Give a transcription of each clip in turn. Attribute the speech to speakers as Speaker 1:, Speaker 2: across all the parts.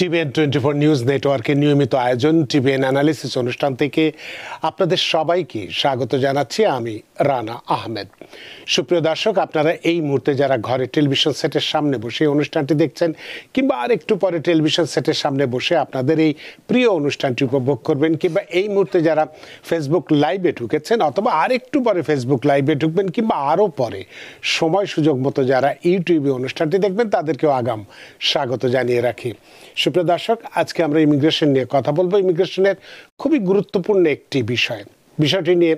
Speaker 1: TVN 24 news নেটওয়ার্কের নিয়মিত আয়োজন টিভিএন অ্যানালিসিস অনুষ্ঠান থেকে আপনাদের সবাইকে স্বাগত জানাচ্ছি। আমি রানা আহমেদ। সুপ্রিয় দর্শক, আপনারা এই মুহূর্তে যারা ঘরে টেলিভিশন সেটের সামনে বসে অনুষ্ঠানটি দেখছেন কিংবা আরেকটু পরে টেলিভিশন সেটের সামনে বসে আপনাদের এই প্রিয় অনুষ্ঠানটি উপভোগ করবেন, কিংবা এই মুহূর্তে যারা ফেসবুক লাইভে ঢুকেছেন অথবা আরেকটু পরে ফেসবুক লাইভে ঢুকবেন কিংবা আরও পরে সময় সুযোগ মতো যারা ইউটিউবে অনুষ্ঠানটি দেখবেন তাদেরকেও আগাম স্বাগত জানিয়ে রাখি। সুপ্রিয় দর্শক, আজকে আমরা ইমিগ্রেশন নিয়ে কথা বলবো। ইমিগ্রেশনের খুবই গুরুত্বপূর্ণ একটি বিষয়টি নিয়ে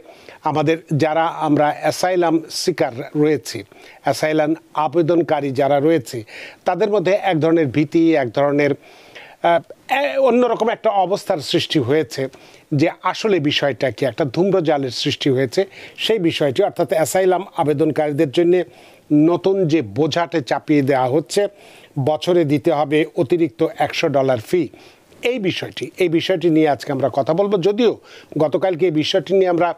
Speaker 1: আমাদের যারা আমরা অ্যাসাইলাম সিকার রয়েছি, অ্যাসাইলাম আবেদনকারী যারা রয়েছে, তাদের মধ্যে এক ধরনের ভীতি, এক ধরনের অন্যরকম একটা অবস্থার সৃষ্টি হয়েছে যে আসলে বিষয়টা কি, একটা ধূম্রজালের সৃষ্টি হয়েছে। সেই বিষয়টি অর্থাৎ অ্যাসাইলাম আবেদনকারীদের জন্য নতুন যে বোঝাটে চাপিয়ে দেওয়া হচ্ছে, বছরে দিতে হবে অতিরিক্ত $100 ফি, এই বিষয়টি নিয়ে আজকে আমরা কথা বলবো। যদিও গতকালকে এই বিষয়টি নিয়ে আমরা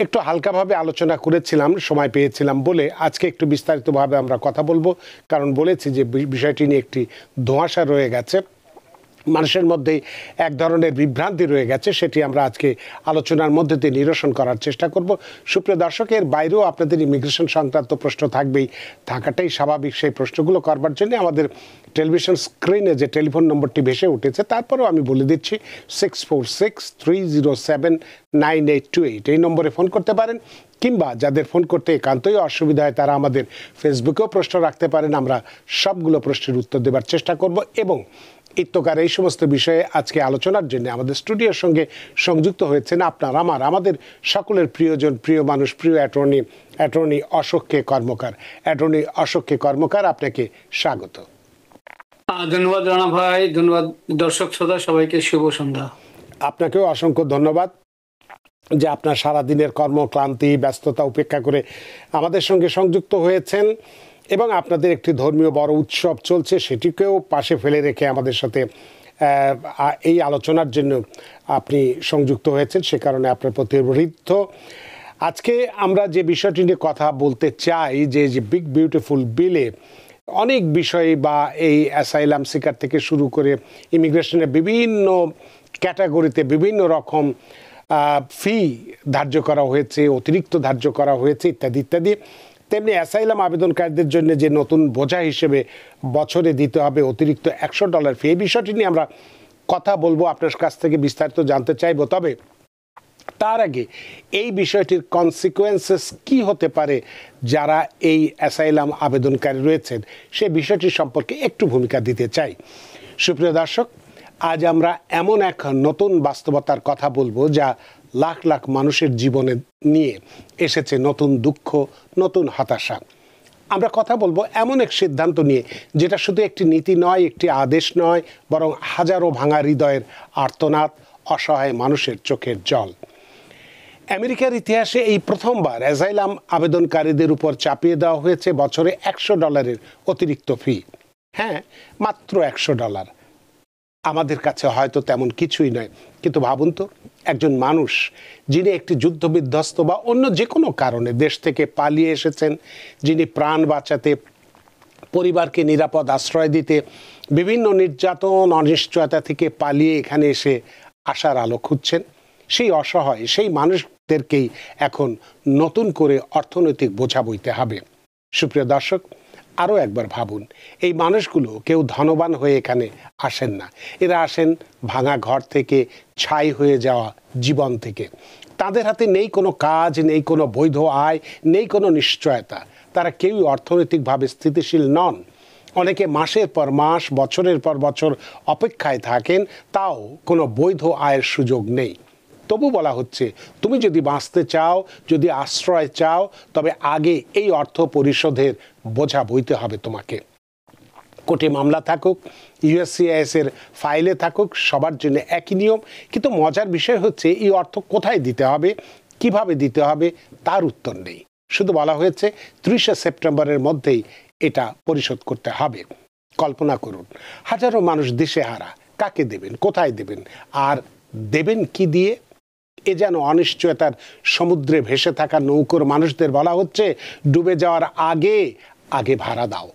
Speaker 1: একটু হালকাভাবে আলোচনা করেছিলাম, সময় পেয়েছিলাম বলে আজকে একটু বিস্তারিতভাবে আমরা কথা বলবো, কারণ বলেছি যে বিষয়টি নিয়ে একটি ধোঁয়াশা রয়ে গেছে, মানুষের মধ্যে এক ধরনের বিভ্রান্তি রয়ে গেছে, সেটি আমরা আজকে আলোচনার মধ্যে দিয়ে নিরসন করার চেষ্টা করব। সুপ্রিয় দর্শকের বাইরেও আপনাদের ইমিগ্রেশন সংক্রান্ত প্রশ্ন থাকাটাই স্বাভাবিক। সেই প্রশ্নগুলো করবার জন্য আমাদের টেলিভিশন স্ক্রিনে যে টেলিফোন নম্বরটি ভেসে উঠেছে, তারপরেও আমি বলে দিচ্ছি 646-307-9828, এই নম্বরে ফোন করতে পারেন, কিংবা যাদের ফোন করতে একান্তই অসুবিধা হয় তারা আমাদের ফেসবুকেও প্রশ্ন রাখতে পারেন। আমরা সবগুলো প্রশ্নের উত্তর দেবার চেষ্টা করব। এবং ইত্যকার এই সমস্ত বিষয়ে আজকে আলোচনার জন্য আমাদের স্টুডিওর সঙ্গে সংযুক্ত হয়েছেন আমাদের সকলের প্রিয়জন, প্রিয় মানুষ, প্রিয় অ্যাটর্নি অশোক কে কর্মকার। অ্যাটর্নি অশোক কে কর্মকার, আপনাকে স্বাগত।
Speaker 2: ধন্যবাদ রানা ভাই, ধন্যবাদ দর্শক শ্রোতা সবাইকে, শুভ সন্ধ্যা।
Speaker 1: আপনাকেও অসংখ্য ধন্যবাদ যে আপনার সারাদিনের কর্মক্লান্তি ব্যস্ততা উপেক্ষা করে আমাদের সঙ্গে সংযুক্ত হয়েছেন এবং আপনাদের একটি ধর্মীয় বড় উৎসব চলছে, সেটিকেও পাশে ফেলে রেখে আমাদের সাথে এই আলোচনার জন্য আপনি সংযুক্ত হয়েছেন, সে কারণে আপনার প্রতি ঋদ্ধ। আজকে আমরা যে বিষয়টি নিয়ে কথা বলতে চাই, যে বিগ বিউটিফুল বিলে অনেক বিষয় বা এই অ্যাসাইলাম সিকার থেকে শুরু করে ইমিগ্রেশনের বিভিন্ন ক্যাটাগরিতে বিভিন্ন রকম ফি ধার্য করা হয়েছে, অতিরিক্ত ধার্য করা হয়েছে, ইত্যাদি ইত্যাদি। তেমনি অ্যাসাইলাম আবেদনকারীদের জন্য যে নতুন বোঝা হিসেবে বছরে দিতে হবে অতিরিক্ত $100 ফি, এই বিষয়টি নিয়ে আমরা কথা বলবো, আপনার কাছ থেকে বিস্তারিত জানতে চাইব। তবে তার আগে এই বিষয়টির কনসিকুয়েন্সেস কি হতে পারে যারা এই অ্যাসাইলাম আবেদনকারী রয়েছেন, সে বিষয়টি সম্পর্কে একটু ভূমিকা দিতে চাই। সুপ্রিয় দর্শক, আজ আমরা এমন এক নতুন বাস্তবতার কথা বলবো যা লাখ লাখ মানুষের জীবনে নিয়ে এসেছে নতুন দুঃখ, নতুন হতাশা। আমরা কথা বলবো এমন এক সিদ্ধান্ত নিয়ে যেটা শুধু একটি নীতি নয়, একটি আদেশ নয়, বরং হাজারো ভাঙা হৃদয়ের আর্তনাদ, অসহায় মানুষের চোখের জল। আমেরিকার ইতিহাসে এই প্রথমবার অ্যাসাইলাম আবেদনকারীদের উপর চাপিয়ে দেওয়া হয়েছে বছরে $100 অতিরিক্ত ফি। হ্যাঁ, মাত্র $100। আমাদের কাছে হয়তো তেমন কিছুই নয়, কিন্তু ভাবুন তো, একজন মানুষ যিনি একটি যুদ্ধবিধ্বস্ত বা অন্য যে কোনো কারণে দেশ থেকে পালিয়ে এসেছেন, যিনি প্রাণ বাঁচাতে, পরিবারকে নিরাপদ আশ্রয় দিতে, বিভিন্ন নির্যাতন অনিশ্চয়তা থেকে পালিয়ে এখানে এসে আশার আলো খুঁজছেন, সেই অসহায় সেই মানুষদেরকেই এখন নতুন করে অর্থনৈতিক বোঝা বইতে হবে। সুপ্রিয় দর্শক, আরও একবার ভাবুন, এই মানুষগুলো কেউ ধনবান হয়ে এখানে আসেন না, এরা আসেন ভাঙা ঘর থেকে, ছাই হয়ে যাওয়া জীবন থেকে। তাদের হাতে নেই কোনো কাজ, নেই কোনো বৈধ আয়, নেই কোনো নিশ্চয়তা, তারা কেউই অর্থনৈতিকভাবে স্থিতিশীল নন। অনেকে মাসের পর মাস, বছরের পর বছর অপেক্ষায় থাকেন, তাও কোনো বৈধ আয়ের সুযোগ নেই। তবু বলা হচ্ছে, তুমি যদি বাঁচতে চাও, যদি আশ্রয় চাও, তবে আগে এই অর্থ পরিশোধের বোঝা বইতে হবে তোমাকে। কোর্টে মামলা থাকুক, USCIS এর ফাইলে থাকুক, সবার জন্য একই নিয়ম। কিন্তু মজার বিষয় হচ্ছে, এই অর্থ কোথায় দিতে হবে, কিভাবে দিতে হবে, তার উত্তর নেই। শুধু বলা হয়েছে 30শে সেপ্টেম্বরের মধ্যেই এটা পরিশোধ করতে হবে। কল্পনা করুন, হাজারো মানুষ দিশেহারা, কাকে দেবেন, কোথায় দেবেন, আর দেবেন কি দিয়ে? এ যেন অনিশ্চয়তার সমুদ্রে ভেসে থাকা নৌকোর মানুষদের বলা হচ্ছে, ডুবে যাওয়ার আগে আগে ভাড়া দাও।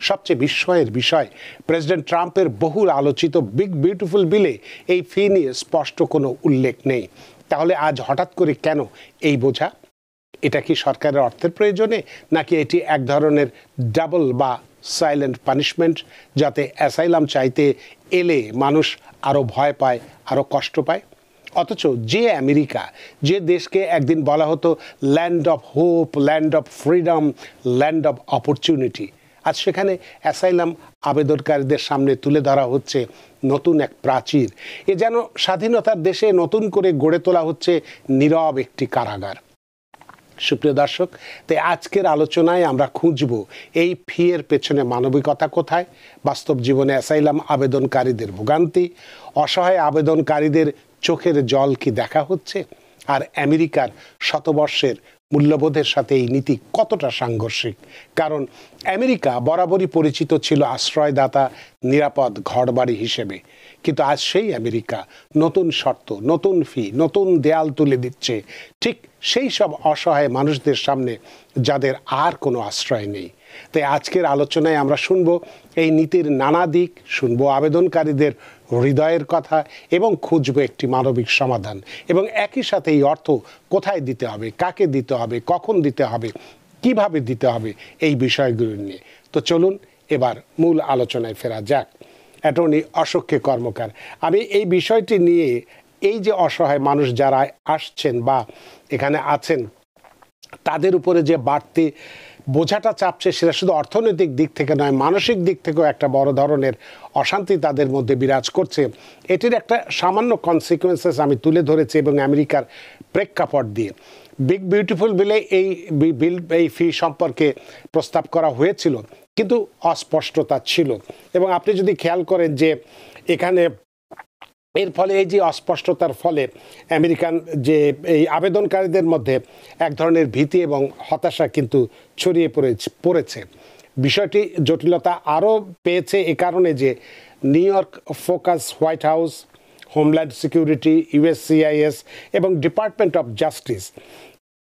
Speaker 1: সবচেয়ে বিস্ময়ের বিষয়, প্রেসিডেন্ট ট্রাম্পের বহুল আলোচিত বিগ বিউটিফুল বিলে এই ফি নিয়ে স্পষ্ট কোনো উল্লেখ নেই। তাহলে আজ হঠাৎ করে কেন এই বোঝা? এটা কি সরকারের অর্থের প্রয়োজনে, নাকি এটি এক ধরনের ডাবল বা সাইলেন্ট পানিশমেন্ট, যাতে অ্যাসাইলাম চাইতে এলে মানুষ আরও ভয় পায়, আরও কষ্ট পায়? অথচ যে আমেরিকা, যে দেশকে একদিন বলা হতো land of hope, land of freedom, land of opportunity, আজ সেখানে অ্যাসাইলাম আবেদনকারীদের সামনে তুলে ধরা হচ্ছে নতুন এক প্রাচীর। এ যেন স্বাধীনতার দেশে নতুন করে গড়ে তোলা হচ্ছে নীরব একটি কারাগার। সুপ্রিয় দর্শক, তাই আজকের আলোচনায় আমরা খুঁজব এই ফি এর পেছনে মানবিকতা কোথায়, বাস্তব জীবনে অ্যাসাইলাম আবেদনকারীদের ভোগান্তি, অসহায় আবেদনকারীদের চোখের জল কি দেখা হচ্ছে, আর আমেরিকার শতবর্ষের মূল্যবোধের সাথে এই নীতি কতটা সাংঘর্ষিক। কারণ আমেরিকা বরাবরই পরিচিত ছিল আশ্রয়দাতা, নিরাপদ ঘরবাড়ি হিসেবে, কিন্তু আজ সেই আমেরিকা নতুন শর্ত, নতুন ফি, নতুন দেয়াল তুলে দিচ্ছে ঠিক সেই সব অসহায় মানুষদের সামনে যাদের আর কোনো আশ্রয় নেই। তাই আজকের আলোচনায় আমরা শুনবো এই নীতির নানা দিক, শুনবো আবেদনকারীদের হৃদয়ের কথা এবং খুঁজবো একটি মানবিক সমাধান। এবং একই সাথে এই অর্থ কোথায় দিতে হবে, কাকে দিতে হবে, কখন দিতে হবে, কিভাবে দিতে হবে, এই বিষয়গুলো নিয়ে। তো চলুন এবার মূল আলোচনায় ফেরা যাক। অ্যাটর্নি অশোক কে কর্মকার, আমি এই বিষয়টি নিয়ে, এই যে অসহায় মানুষ যারা আসছেন বা এখানে আছেন, তাদের উপরে যে বাড়তি বোঝাটা চাপছে, সেটা শুধু অর্থনৈতিক দিক থেকে নয়, মানসিক দিক থেকেও একটা বড় ধরনের অশান্তি তাদের মধ্যে বিরাজ করছে। এটির একটা সামান্য কনসিকুয়েন্সেস আমি তুলে ধরেছি এবং আমেরিকার প্রেক্ষাপট দিয়ে। বিগ বিউটিফুল বিলে এই ফি সম্পর্কে প্রস্তাব করা হয়েছিল, কিন্তু অস্পষ্টতা ছিল। এবং আপনি যদি খেয়াল করেন যে এখানে এর ফলে, এই যে অস্পষ্টতার ফলে আমেরিকান যে এই আবেদনকারীদের মধ্যে এক ধরনের ভীতি এবং হতাশা কিন্তু ছড়িয়ে পড়েছে। বিষয়টি জটিলতা আরও পেয়েছে এ কারণে যে new York focus, white house, homeland security, USCIS এবং ডিপার্টমেন্ট অফ জাস্টিস,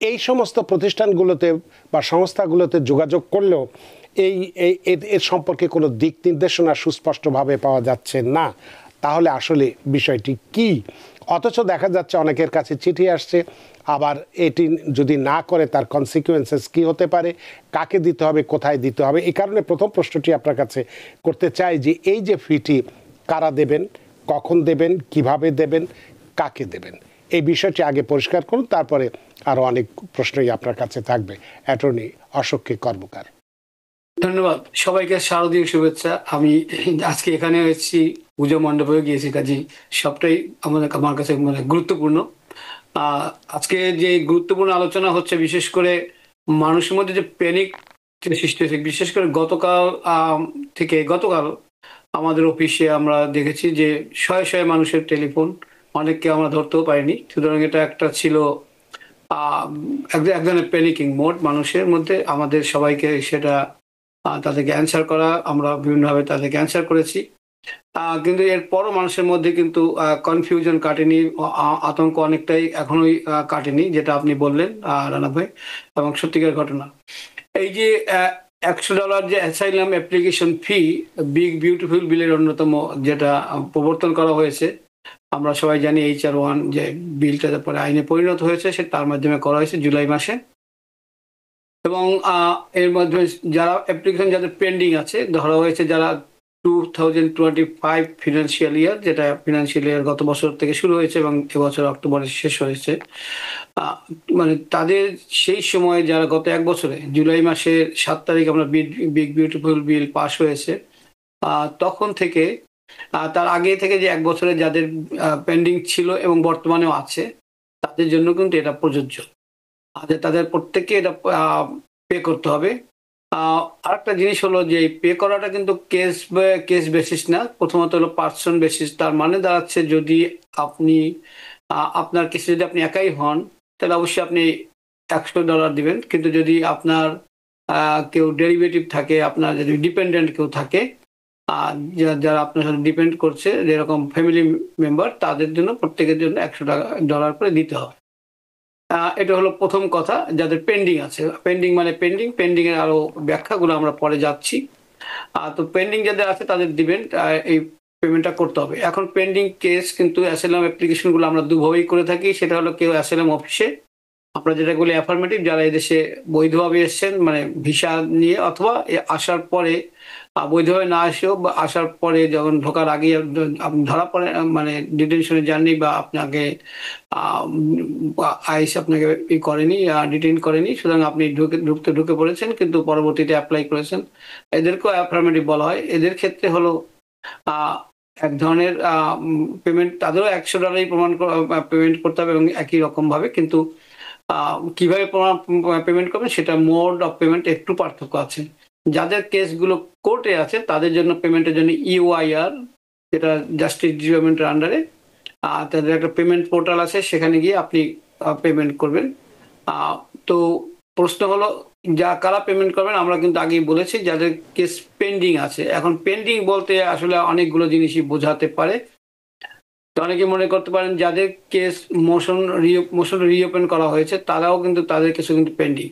Speaker 1: এই সমস্ত প্রতিষ্ঠানগুলোতে বা সংস্থাগুলোতে যোগাযোগ করলেও এর সম্পর্কে কোনো দিক নির্দেশনা সুস্পষ্টভাবে পাওয়া যাচ্ছে না। তাহলে আসলে বিষয়টি কি? অথচ দেখা যাচ্ছে অনেকের কাছে চিঠি আসছে, আবার এটি যদি না করে তার কনসিকুয়েন্সেস কি হতে পারে, কাকে দিতে হবে, কোথায় দিতে হবে। এই কারণে প্রথম প্রশ্নটি আপনার কাছে করতে চাই যে এই যে ফিটি কারা দেবেন, কখন দেবেন, কিভাবে দেবেন, কাকে দেবেন, এই বিষয়টি আগে পরিষ্কার করুন, তারপরে আরও অনেক প্রশ্নই আপনার কাছে থাকবে। অ্যাটর্নি অশোক কে কর্মকার।
Speaker 2: ধন্যবাদ সবাইকে, শারদীয় শুভেচ্ছা। আমি আজকে এখানে এসেছি, পুজো মণ্ডপে গিয়েছি, কাজে সবটাই আমার কাছে মানে গুরুত্বপূর্ণ। আজকে যে গুরুত্বপূর্ণ আলোচনা হচ্ছে, বিশেষ করে মানুষের মধ্যে যে প্যানিক সৃষ্টি হয়েছে, বিশেষ করে গতকাল আমাদের অফিসে আমরা দেখেছি যে শয়ে শয়ে মানুষের টেলিফোন, অনেককে আমরা ধরতেও পারিনি। সুতরাং এটা একটা ছিল এক ধরনের প্যানিকিং মোড মানুষের মধ্যে। আমাদের সবাইকে সেটা তাদেরকে অ্যান্সার করা, আমরা বিভিন্নভাবে তাদেরকে অ্যান্সার করেছি। কিন্তু এরপরও মানুষের মধ্যে কিন্তু কনফিউশন কাটেনি, আতঙ্ক অনেকটাই এখনোই কাটেনি, যেটা আপনি বললেন রানা ভাই, এবং সত্যিকার ঘটনা। এই যে $100 যে asylum application fee big beautiful বিলের অন্যতম যেটা প্রবর্তন করা হয়েছে, আমরা সবাই জানি HR-1 যে বিলটা পরে আইনে পরিণত হয়েছে, সে তার মাধ্যমে করা হয়েছে জুলাই মাসে। এবং এর মাধ্যমে যারা অ্যাপ্লিকেশন যাদের পেন্ডিং আছে, ধরা হয়েছে যারা 2025 ফিনান্সিয়াল ইয়ার, যেটা ফিনান্সিয়াল ইয়ার গত বছর থেকে শুরু হয়েছে এবং এবছর অক্টোবরে শেষ হয়েছে, মানে তাদের সেই সময় যারা গত এক বছরে জুলাই মাসের 7 তারিখ আমরা বিগ বিউটিফুল বিল পাস হয়েছে, তখন থেকে তার আগে থেকে যে এক বছরে যাদের পেন্ডিং ছিল এবং বর্তমানেও আছে, তাদের জন্য কিন্তু এটা প্রযোজ্য। তাদের প্রত্যেককে এটা পে করতে হবে। আরেকটা জিনিস হলো যে পে করাটা কিন্তু কেস বেসিস না, প্রথমত হলো পার্সন বেসিস। তার মানে দাঁড়াচ্ছে, যদি আপনি আপনার কেসে যদি আপনি একাই হন, তাহলে অবশ্যই আপনি $100 দিবেন। কিন্তু যদি আপনার কেউ ডেরিভেটিভ থাকে, আপনার যদি ডিপেন্ডেন্ট কেউ থাকে, যারা আপনার সাথে ডিপেন্ড করছে, যেরকম ফ্যামিলি মেম্বার, তাদের জন্য প্রত্যেকের জন্য $100 করে দিতে হবে। এটা হলো প্রথম কথা, যাদের পেন্ডিং আছে। পেন্ডিং মানে পেন্ডিং এর আরো ব্যাখ্যাগুলো আমরা পরে যাচ্ছি। তো পেন্ডিং যাদের আছে তাদের দিবেন, এই পেমেন্টটা করতে হবে। এখন পেন্ডিং কেস কিন্তু অ্যাসাইলাম অ্যাপ্লিকেশন গুলো আমরা দুভাবেই করে থাকি। সেটা হলো কেউ অ্যাসাইলাম অফিসে, আমরা যেটা বলি অ্যাফার্মেটিভ, যারা এদেশে বৈধভাবে এসেছেন মানে ভিসা নিয়ে, অথবা আসার পরে বৈধভাবে না আসেও বা আসার পরে যখন ঢোকার আগে আপনি ধরা পড়ে, মানে ডিটেনশনে যাননি বা আপনাকে আইস আপনাকে করেনি, ডিটেইন করেনি, সুতরাং আপনি ঢুকে পড়েছেন কিন্তু পরবর্তীতে অ্যাপ্লাই করেছেন, এদেরকেও অ্যাফার্মেটিভ বলা হয়। এদের ক্ষেত্রে হলো আহ, এক ধরনের পেমেন্ট, তাদেরও $100 প্রমাণ পেমেন্ট করতে হবে এবং একই রকম ভাবে, কিন্তু কিভাবে পেমেন্ট করবেন সেটা মোড অফ পেমেন্ট একটু পার্থক্য আছে। যাদের কেসগুলো কোর্টে আছে তাদের জন্য পেমেন্টের জন্য ইউআইআর, যেটা জাস্টিস ডিপার্টমেন্টের আন্ডারে, তাদের একটা পেমেন্ট পোর্টাল আছে, সেখানে গিয়ে আপনি পেমেন্ট করবেন। তো প্রশ্ন হলো কারা পেমেন্ট করবেন, আমরা কিন্তু আগেই বলেছি যাদের কেস পেন্ডিং আছে। এখন পেন্ডিং বলতে আসলে অনেকগুলো জিনিসই বোঝাতে পারে। তো অনেকে মনে করতে পারেন যাদের কেস মোশন রিওপেন করা হয়েছে তারাও কিন্তু, তাদের কেসও কিন্তু পেন্ডিং।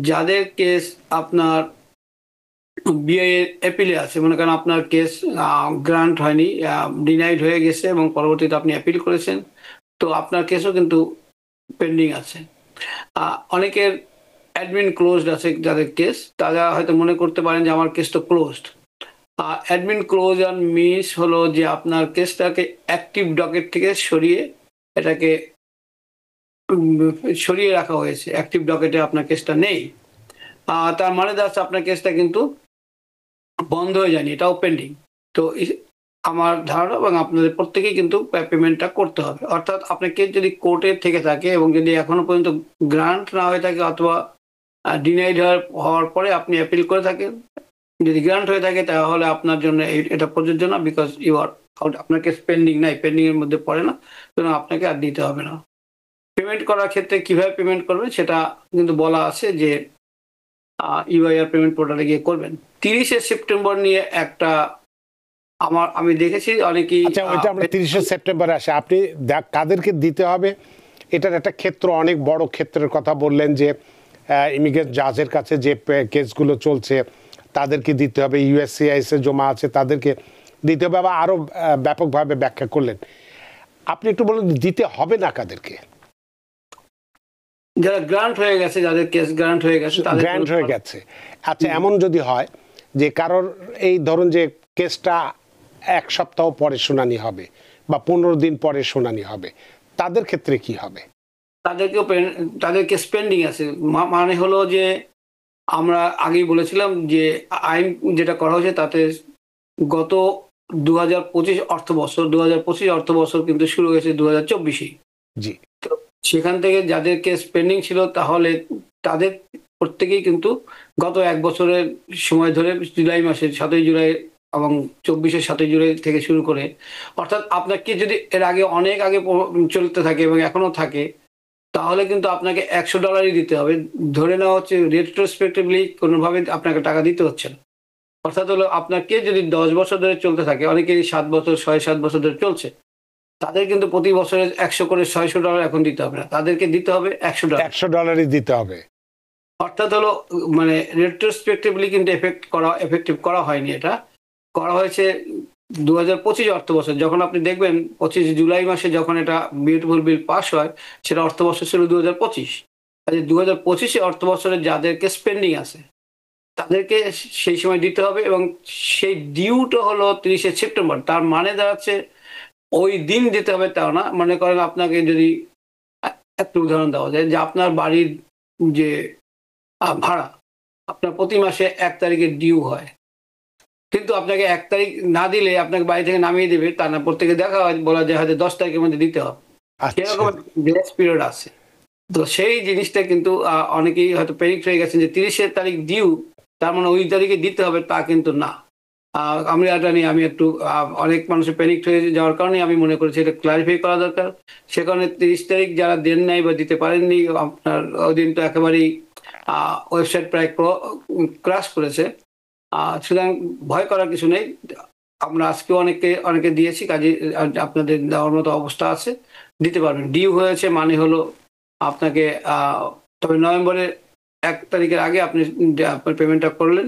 Speaker 2: যাদের কেস আপনার বিআই অ্যাপিলে আছে, মনে করেন আপনার কেস গ্রান্ট হয়নি, ডিনাইড হয়ে গেছে এবং পরবর্তীতে আপনি অ্যাপিল করেছেন, তো আপনার কেসও কিন্তু পেন্ডিং আছে। অনেকের অ্যাডমিন ক্লোজড আছে, যাদের কেস তারা হয়তো মনে করতে পারেন যে আমার কেস তো closed. Admin close and miss হলো যে আপনার কেসটাকে অ্যাক্টিভ ডকেট থেকে এটাকে সরিয়ে রাখা হয়েছে, অ্যাক্টিভ ডকেটে আপনার কেসটা নেই। তার মানে দাঁড়াচ্ছে আপনার কেসটা কিন্তু বন্ধ হয়ে যায়নি, এটাও পেন্ডিং। তো আমার ধারণা এবং আপনাদের প্রত্যেকেই কিন্তু পেমেন্টটা করতে হবে। অর্থাৎ আপনার কেস যদি কোর্টে থেকে থাকে এবং যদি এখনো পর্যন্ত গ্রান্ট না হয়ে থাকে অথবা ডিনাইড হওয়ার পরে আপনি অ্যাপিল করে থাকেন, যদি গ্রান্ট হয়ে থাকে তাহলে আপনার জন্য এটা প্রযোজ্য না, বিকজ ইউ আর আউট, আপনার কেস পেন্ডিং নাই, পেন্ডিং এর মধ্যে পড়ে না, সুতরাং আপনাকে আর দিতে হবে না। পেমেন্ট করার ক্ষেত্রে কিভাবে পেমেন্ট করবেন সেটা কিন্তু বলা আছে যে ইউআইআর পেমেন্ট পোর্টালে গিয়ে করবেন। 30শে সেপ্টেম্বর নিয়ে একটা আমি দেখেছি অনেকেই,
Speaker 1: আচ্ছা, ওইটা আমরা 30শে সেপ্টেম্বর আসে, আপনি কাদেরকে দিতে হবে এটার একটা ক্ষেত্র, অনেক বড় ক্ষেত্রের কথা বললেন যে ইমিগ্রেশন জাজের কাছে যে কেসগুলো চলছে তাদেরকে দিতে হবে, ইউএসসিআইএস এ জমা আছে তাদেরকে দিতে হবে, বা আরো ব্যাপকভাবে ব্যাখ্যা করলেন। আপনি একটু বলুন দিতে হবে না কাদেরকে?
Speaker 2: যারা গ্রান্ট হয়ে গেছে, যাদের কেস গ্রান্ট হয়ে গেছে,
Speaker 1: গ্রান্ট হয়ে গেছে। আচ্ছা, এমন যদি হয় যে কারোর এই ধরুন যে কেসটা 1 সপ্তাহ পরে শুনানি হবে বা 15 দিন পরে শুনানি হবে, তাদের ক্ষেত্রে কি হবে?
Speaker 2: তাদের কেস পেন্ডিং আছে, মানে হলো যে আমরা আগেই বলেছিলাম যে আইন যেটা করা হয়েছে তাতে গত 2025 অর্থ বছর কিন্তু শুরু হয়েছে 2024-এই।
Speaker 1: জি।
Speaker 2: তো সেখান থেকে যাদের কেস পেন্ডিং ছিল তাহলে তাদের প্রত্যেকেই কিন্তু গত 1 বছরের সময় ধরে জুলাই মাসের 7ই জুলাই এবং 24-এর 7ই জুলাই থেকে শুরু করে, অর্থাৎ আপনাকে যদি এর আগে অনেক আগে চলতে থাকে এবং এখনো থাকে, তাহলে কিন্তু আপনাকে $100 দিতে হবে। ধরে নেওয়া হচ্ছে রেট্রোস্পেক্টিভলি কোনোভাবে আপনাকে টাকা দিতে হচ্ছে না। অর্থাৎ হলো আপনাকে যদি 10 বছর ধরে চলতে থাকে, অনেকেরই 7 বছর 6-7 বছর ধরে চলছে, তাদের কিন্তু প্রতি বছরে 100 করে $600 এখন দিতে হবে না, তাদেরকে দিতে হবে $100।
Speaker 1: $100 দিতে হবে।
Speaker 2: অর্থাৎ হলো মানে রেট্রোস্পেক্টিভলি কিন্তু এফেক্টিভ করা হয়নি, এটা করা হয়েছে 2025 অর্থ বছর। যখন আপনি দেখবেন 25 জুলাই মাসে যখন এটা বিউটিফুল বিল পাস হয়, সেটা অর্থ বছর ছিল 2025। 2025 অর্থ বছরে যাদেরকে স্পেন্ডিং আছে তাদেরকে সেই সময় দিতে হবে এবং সেই ডিউটা হলো 30শে সেপ্টেম্বর। তার মানে দাঁড়াচ্ছে ওই দিন দিতে হবে তাও না। মনে করেন আপনাকে যদি একটা উদাহরণ দেওয়া যায় যে আপনার বাড়ির যে ভাড়া আপনার প্রতি মাসে 1 তারিখে ডিউ হয়, কিন্তু আপনাকে 1 তারিখ না দিলে আপনাকে বাড়ি থেকে নামিয়ে দেবে তা না, প্রত্যেকে দেখা হয় বলা যায় হয়তো 10 তারিখের মধ্যে দিতে হবে, সেরকম গ্রেস পিরিয়ড আছে। তো সেই জিনিসটা কিন্তু অনেকেই হয়তো প্রেডিক্ট হয়ে গেছেন যে 30 তারিখ ডিউ, তার মানে ওই তারিখে দিতে হবে, তা কিন্তু না। আমি এটা নিয়ে আমি একটু অনেক মানুষের প্যানিক হয়ে যাওয়ার কারণে আমি মনে করেছি এটা ক্লারিফাই করা দরকার। সে কারণে 30 তারিখ যারা দেন নাই বা দিতে পারেননি, আপনার ওই দিন তো একেবারেই ওয়েবসাইট প্রায় ক্রাশ করেছে, সুতরাং ভয় করার কিছু নেই। আমরা আজকেও অনেকে দিয়েছি, কাজে আপনাদের দেওয়ার মতো অবস্থা আছে, দিতে পারবেন। ডিউ হয়েছে মানে হলো আপনাকে তবে নভেম্বরে তারিখের আগে আপনি আপনার পেমেন্টটা করলেন,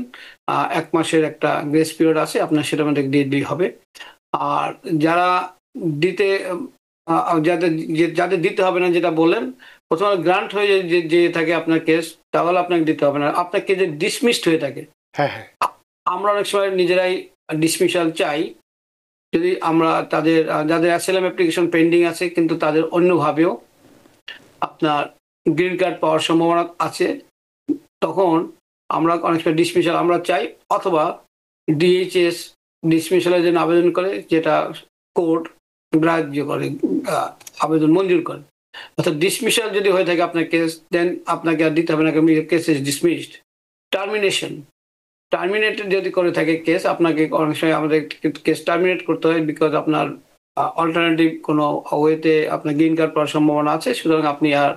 Speaker 2: 1 মাসের একটা গ্রেস পিরিয়ড আছে, আপনার সেটার মধ্যে দিয়ে হবে। আর যারা দিতে যাদের দিতে হবে না, যেটা বললেন, প্রথমে গ্রান্ট হয়ে যে থাকে আপনার কেস, তাহলে আপনাকে দিতে হবে না। আপনার কেস যদি ডিসমিসড হয়ে থাকে,
Speaker 1: হ্যাঁ, হ্যাঁ।
Speaker 2: আমরা অনেক সময় নিজেরাই ডিসমিসাল চাই, যদি আমরা যাদের অ্যাসাইলাম অ্যাপ্লিকেশন পেন্ডিং আছে কিন্তু তাদের অন্যভাবেও আপনার গ্রিন কার্ড পাওয়ার সম্ভাবনা আছে, তখন আমরা অনেক সময় ডিসমিসাল আমরা চাই, অথবা ডিএইচএস ডিসমিসালের জন্য আবেদন করে, যেটা কোর্ট গ্রাহ্য করে, আবেদন মঞ্জুর করে। অর্থাৎ ডিসমিসাল যদি হয়ে থাকে আপনার কেস, দেন আপনাকে আর দিতে হবে না, কেস ইজ ডিসমিসড। টার্মিনেটেড যদি করে থাকে কেস, আপনাকে অনেক সময় আমাদের কেস টার্মিনেট করতে হয়, বিকজ আপনার অল্টারনেটিভ কোনো ওয়েতে আপনার গ্রিন কার্ড পাওয়ার সম্ভাবনা আছে, সুতরাং আপনি আর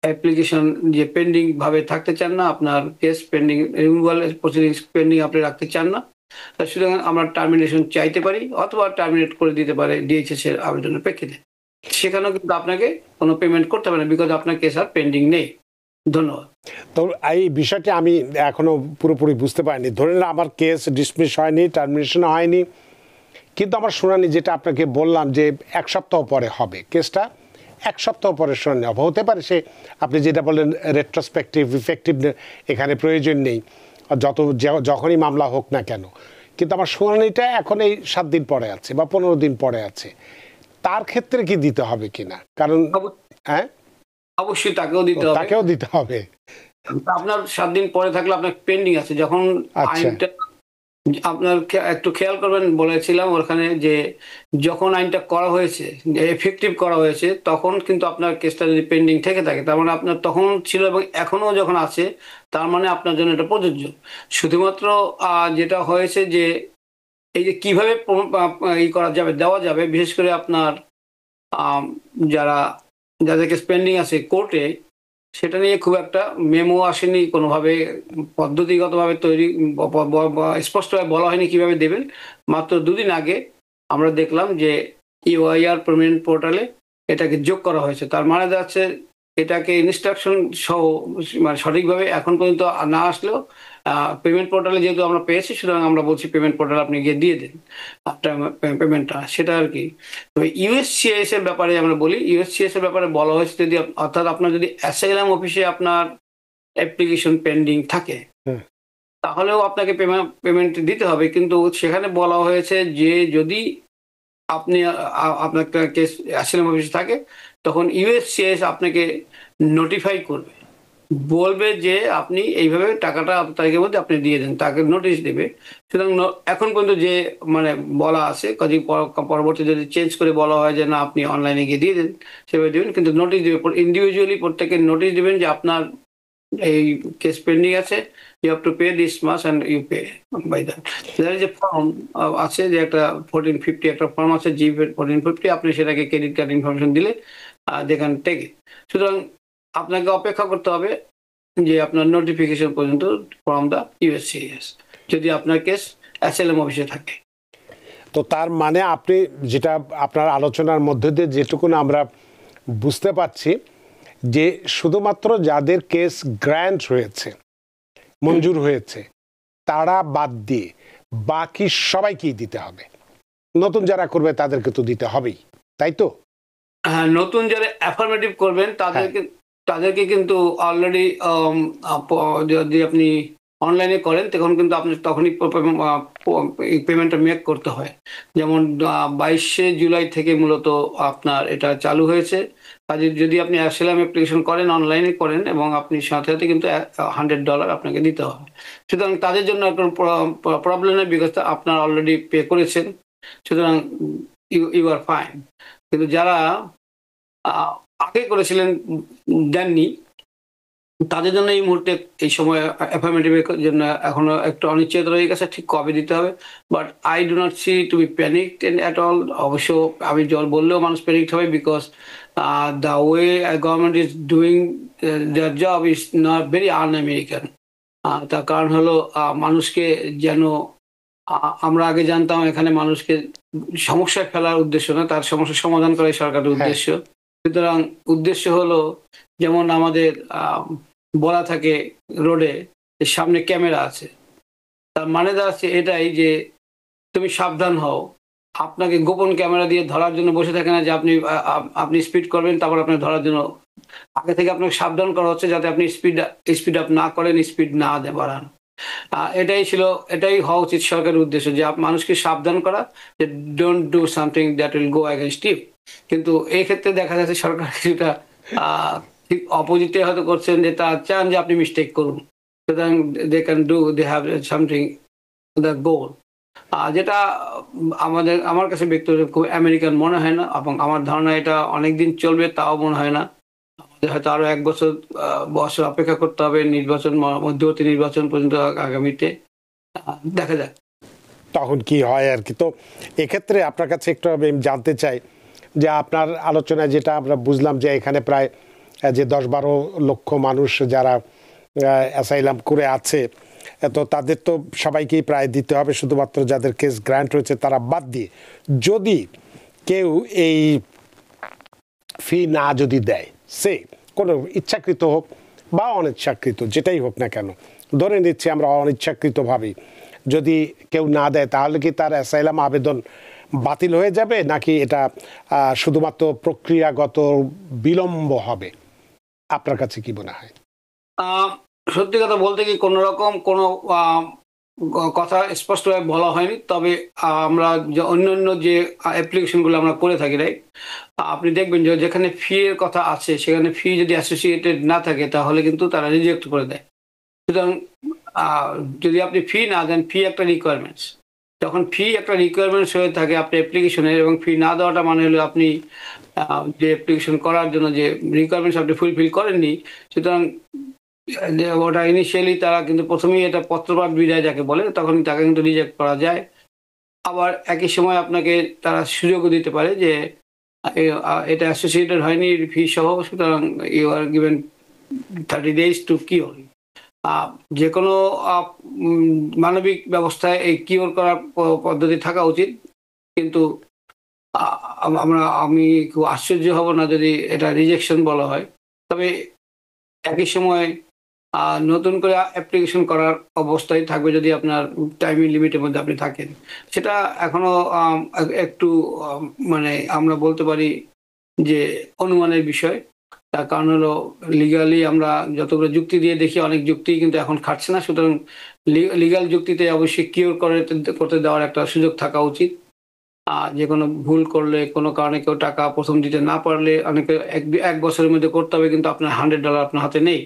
Speaker 2: অ্যাপ্লিকেশন যে পেন্ডিং ভাবে থাকতে চান না, আপনার case pending, removal proceedings pending আপনি রাখতে চান না, সুতরাং আমরা টার্মিনেশন চাইতে পারি, অথবা টার্মিনেট করে দিতে পারে ডিএইচএস এর আবেদনের প্রেক্ষিতে। সেখানেও কিন্তু আপনাকে কোনো পেমেন্ট করতে হবে না, বিকজ আপনার কেস আর পেন্ডিং নেই। ধন্যবাদ।
Speaker 1: তো এই বিষয়টি আমি এখনো পুরোপুরি বুঝতে পারিনি। ধরে নিন আমার কেস ডিসমিস হয়নি, টার্মিনেশন হয়নি, কিন্তু আমার শুনানি, যেটা আপনাকে বললাম যে 1 সপ্তাহ পরে হবে, কেসটা 1 সপ্তাহ পরে শুনানি হবে। হতে পারে সে, আপনি যেটা বললেন রেট্রোস্পেক্টিভ ইফেক্টিভ এখানে প্রয়োজন নেই, যখনই মামলা হোক না কেন, কিন্তু আমার শুনানিটা এখন এই 7 দিন পরে আছে বা 15 দিন পরে আছে, তার ক্ষেত্রে কি দিতে হবে কিনা? কারণ হ্যাঁ,
Speaker 2: অবশ্যই তাকেও দিতে হবে। আপনার 7 দিন পরে থাকলে আপনার পেন্ডিং আছে, যখন আইনটা আপনার একটু খেয়াল করবেন, বলেছিলাম ওখানে যে যখন আইনটা করা হয়েছে, এফেক্টিভ করা হয়েছে, তখন কিন্তু আপনার কেসটা যদি পেন্ডিং থেকে থাকে, তার মানে আপনার তখন ছিল এবং এখনো যখন আছে, তার মানে আপনার জন্য এটা প্রযোজ্য। শুধুমাত্র যেটা হয়েছে যে এই যে কিভাবে করা যাবে, দেওয়া যাবে, বিশেষ করে আপনার যাদের কেস পেন্ডিং আছে কোর্টে, সেটা নিয়ে খুব একটা মেমো আসেনি, কোনোভাবে পদ্ধতিগতভাবে তৈরি স্পষ্টভাবে বলা হয়নি কিভাবে দেবেন। মাত্র 2 দিন আগে আমরা দেখলাম যে ইউআইআর পার্মানেন্ট পোর্টালে এটাকে যোগ করা হয়েছে। তার মানে যাচ্ছে এটাকে ইনস্ট্রাকশন সহ, মানে সঠিকভাবে এখন পর্যন্ত না আসলেও পেমেন্ট পোর্টালে যেহেতু আমরা পেয়েছি, সুতরাং আমরা বলছি পেমেন্ট পোর্টালে আপনি গিয়ে দিয়ে দেন পেমেন্টটা, সেটা আর কি। তবে ইউএসসিআইএস এর ব্যাপারে আমরা বলি, ইউএসসিআইএস এর ব্যাপারে বলা হয়েছে, যদি অর্থাৎ আপনার যদি অ্যাসাইলাম অফিসে আপনার অ্যাপ্লিকেশন পেন্ডিং থাকে, তাহলেও আপনাকে পেমেন্ট দিতে হবে, কিন্তু সেখানে বলা হয়েছে যে যদি আপনার কেস অ্যাসাইলাম অফিসে থাকে, তখন ইউএসসিআইএস আপনাকে নোটিফাই করবে, বলবে যে আপনি এইভাবে টাকাটা তারিখের মধ্যে আপনি দিয়ে দেন, তাকে নোটিশ দেবে। সুতরাং এখন পর্যন্ত যে মানে বলা আছে, কাজে পরবর্তী যদি চেঞ্জ করে বলা হয় যে না আপনি অনলাইনে গিয়ে দিয়ে দেন, সেভাবে দেবেন, কিন্তু নোটিশ দেবে, ইন্ডিভিজুয়ালি প্রত্যেকে নোটিশ দেবেন যে আপনার এই কেস পেন্ডিং আছে, you have to pay this মাস and you pay by that. যে ফর্ম আছে, যে একটা 1450 একটা ফর্ম আছে, জি 1450, আপনি সেটাকে ক্রেডিট কার্ড ইনফরমেশন দিলে দে ক্যান টেক ইট। সুতরাং আপনাকে অপেক্ষা করতে হবে যে আপনার নোটিফিকেশন পর্যন্ত ফ্রম দা ইউএসসিআইএস, যদি আপনার কেস অ্যাসাইলাম অফিসে থাকে।
Speaker 1: তো তার মানে আপনি যেটা আপনার আলোচনার মধ্যে দিয়ে যেটুকুন আমরা বুঝতে পারছি, যে শুধুমাত্র যাদের কেস গ্র্যান্ট হয়েছে, মঞ্জুর হয়েছে, তারা বাদ দিয়ে বাকি সবাইকেই দিতে হবে। নতুন যারা করবে তাদেরকে তো দিতে হবেই, তাই তো?
Speaker 2: হ্যাঁ, নতুন যারা অ্যাফার্মেটিভ করবেন তাদেরকে কিন্তু অলরেডি যদি আপনি অনলাইনে করেন, তখন কিন্তু আপনি তখনই পেমেন্টটা মেক করতে হয়। যেমন 22শে জুলাই থেকে মূলত আপনার এটা চালু হয়েছে। কাজে যদি আপনি অ্যাসাইলাম অ্যাপ্লিকেশন করেন, অনলাইনে করেন, এবং আপনি সাথে সাথে কিন্তু $100 আপনাকে দিতে হবে। সুতরাং তাদের জন্য কোনো প্রবলেম নেই, বিকজ আপনার অলরেডি পে করেছেন, সুতরাং ইউ আর ফাইন। কিন্তু যারা আগে করেছিলেন দেননি, তাদের জন্য এই মুহূর্তে এই সময় অ্যাফার্মেটিভের জন্য এখনো একটু অনিশ্চয়তা রয়ে গেছে, ঠিক কবে দিতে হবে। But I do not see to be panicked at all. অবশ্য আমি বললেও মানুষ প্যানিকড হবে, because the way government is doing their job is not very un American. তার কারণ হলো মানুষকে যেন, আমরা আগে জানতাম এখানে মানুষকে সমস্যায় ফেলার উদ্দেশ্য না, তার সমস্যার সমাধান করাই সরকারের উদ্দেশ্য। সুতরাং উদ্দেশ্য হলো, যেমন আমাদের বলা থাকে রোডে যে সামনে ক্যামেরা আছে, তার মানে দাঁড়াচ্ছে এটাই যে তুমি সাবধান হও। আপনাকে গোপন ক্যামেরা দিয়ে ধরার জন্য বসে থাকে না যে আপনি স্পিড করবেন, তারপর আপনাকে ধরার জন্য আগে থেকে আপনাকে সাবধান করা হচ্ছে যাতে আপনি স্পিড আপ না করেন, স্পিড না বাড়ান। এটাই হওয়া উচিত সরকারের উদ্দেশ্য, যে মানুষকে সাবধান করা যে don't do something that will go against you. কিন্তু এই ক্ষেত্রে দেখা যাচ্ছে সরকার কিছুটা ঠিক অপোজিটে হয়তো করছেন, যে তারা চান যে আপনি মিস্টেক করুন, সুতরাং they have something the goal, যেটা আমার কাছে ব্যক্তিগত খুব আমেরিকান মনে হয় না, এবং আমার ধারণা এটা অনেকদিন চলবে তাও মনে হয় না। আমাদের হয়তো আরো 1 বছর বছর অপেক্ষা করতে হবে মধ্যবর্তী নির্বাচন পর্যন্ত আগামীতে। দেখা যাক
Speaker 1: তখন কি হয় আর কি। তো এক্ষেত্রে আপনার কাছে একটু আমি জানতে চাই যে আপনার আলোচনায় যেটা আমরা বুঝলাম যে এখানে প্রায় যে 10-12 লক্ষ মানুষ যারা অ্যাসাইলাম করে আছে, তো তাদের তো সবাইকেই প্রায় দিতে হবে, শুধুমাত্র যাদের কেস গ্র্যান্ট হয়েছে তারা বাদ দিয়ে। যদি কেউ এই ফি না যদি দেয়, সে কোনো ইচ্ছাকৃত হোক বা অনিচ্ছাকৃত যেটাই হোক না কেন, ধরে নিচ্ছি আমরা অনিচ্ছাকৃতভাবেই যদি কেউ না দেয়, তাহলে কি তার অ্যাসাইলাম আবেদন বাতিল হয়ে যাবে, নাকি এটা শুধুমাত্র প্রক্রিয়াগত বিলম্ব হবে? আপনার কাছে কি মনে হয়?
Speaker 2: সত্যি কথা বলতে কি কোনো রকম কোনো কথা স্পষ্টভাবে বলা হয়নি, তবে আমরা যে অন্যান্য যে অ্যাপ্লিকেশনগুলো আমরা করে থাকি, রাইট, আপনি দেখবেন যে যেখানে ফি এর কথা আছে সেখানে ফি যদি অ্যাসোসিয়েটেড না থাকে তাহলে কিন্তু তারা রিজেক্ট করে দেয়। সুতরাং যদি আপনি ফি না দেন, ফি একটা রিকোয়ারমেন্টস, যখন ফি একটা রিকোয়ারমেন্টস হয়ে থাকে আপনার অ্যাপ্লিকেশনের, এবং ফি না দেওয়াটা মানে হলো আপনি যে অ্যাপ্লিকেশন করার জন্য যে রিকোয়ারমেন্টস আপনি ফুলফিল করেননি, সুতরাং ওটা ইনিশিয়ালি তারা কিন্তু প্রথমেই এটা পত্রপাঠ বিদায় যাকে বলে, তখন তাকে কিন্তু রিজেক্ট করা যায়। আবার একই সময় আপনাকে তারা সুযোগও দিতে পারে যে এটা অ্যাসোসিয়েটেড হয়নি ফি সহ, সুতরাং you are given 30 days to cure. যে কোনো মানবিক ব্যবস্থায় এই কিওর করার পদ্ধতি থাকা উচিত, কিন্তু আমি খুব আশ্চর্য হব না যদি এটা রিজেকশন বলা হয়। তবে একই সময় নতুন করে অ্যাপ্লিকেশন করার অবস্থায় থাকবে যদি আপনার টাইম লিমিটের মধ্যে আপনি থাকেন। সেটা এখনো একটু মানে আমরা বলতে পারি যে অনুমানের বিষয়। তার কারণ হলো লিগালি আমরা যতগুলো যুক্তি দিয়ে দেখি, অনেক যুক্তি কিন্তু এখন খাটছে না, সুতরাং লিগাল যুক্তিতে অবশ্যই কিওর করতে দেওয়ার একটা সুযোগ থাকা উচিত। যে কোনো ভুল করলে, কোনো কারণে কেউ টাকা প্রথম দিতে না পারলে, অনেকে 1 বছরের মধ্যে করতে হবে, কিন্তু আপনার $100 আপনার হাতে নেই।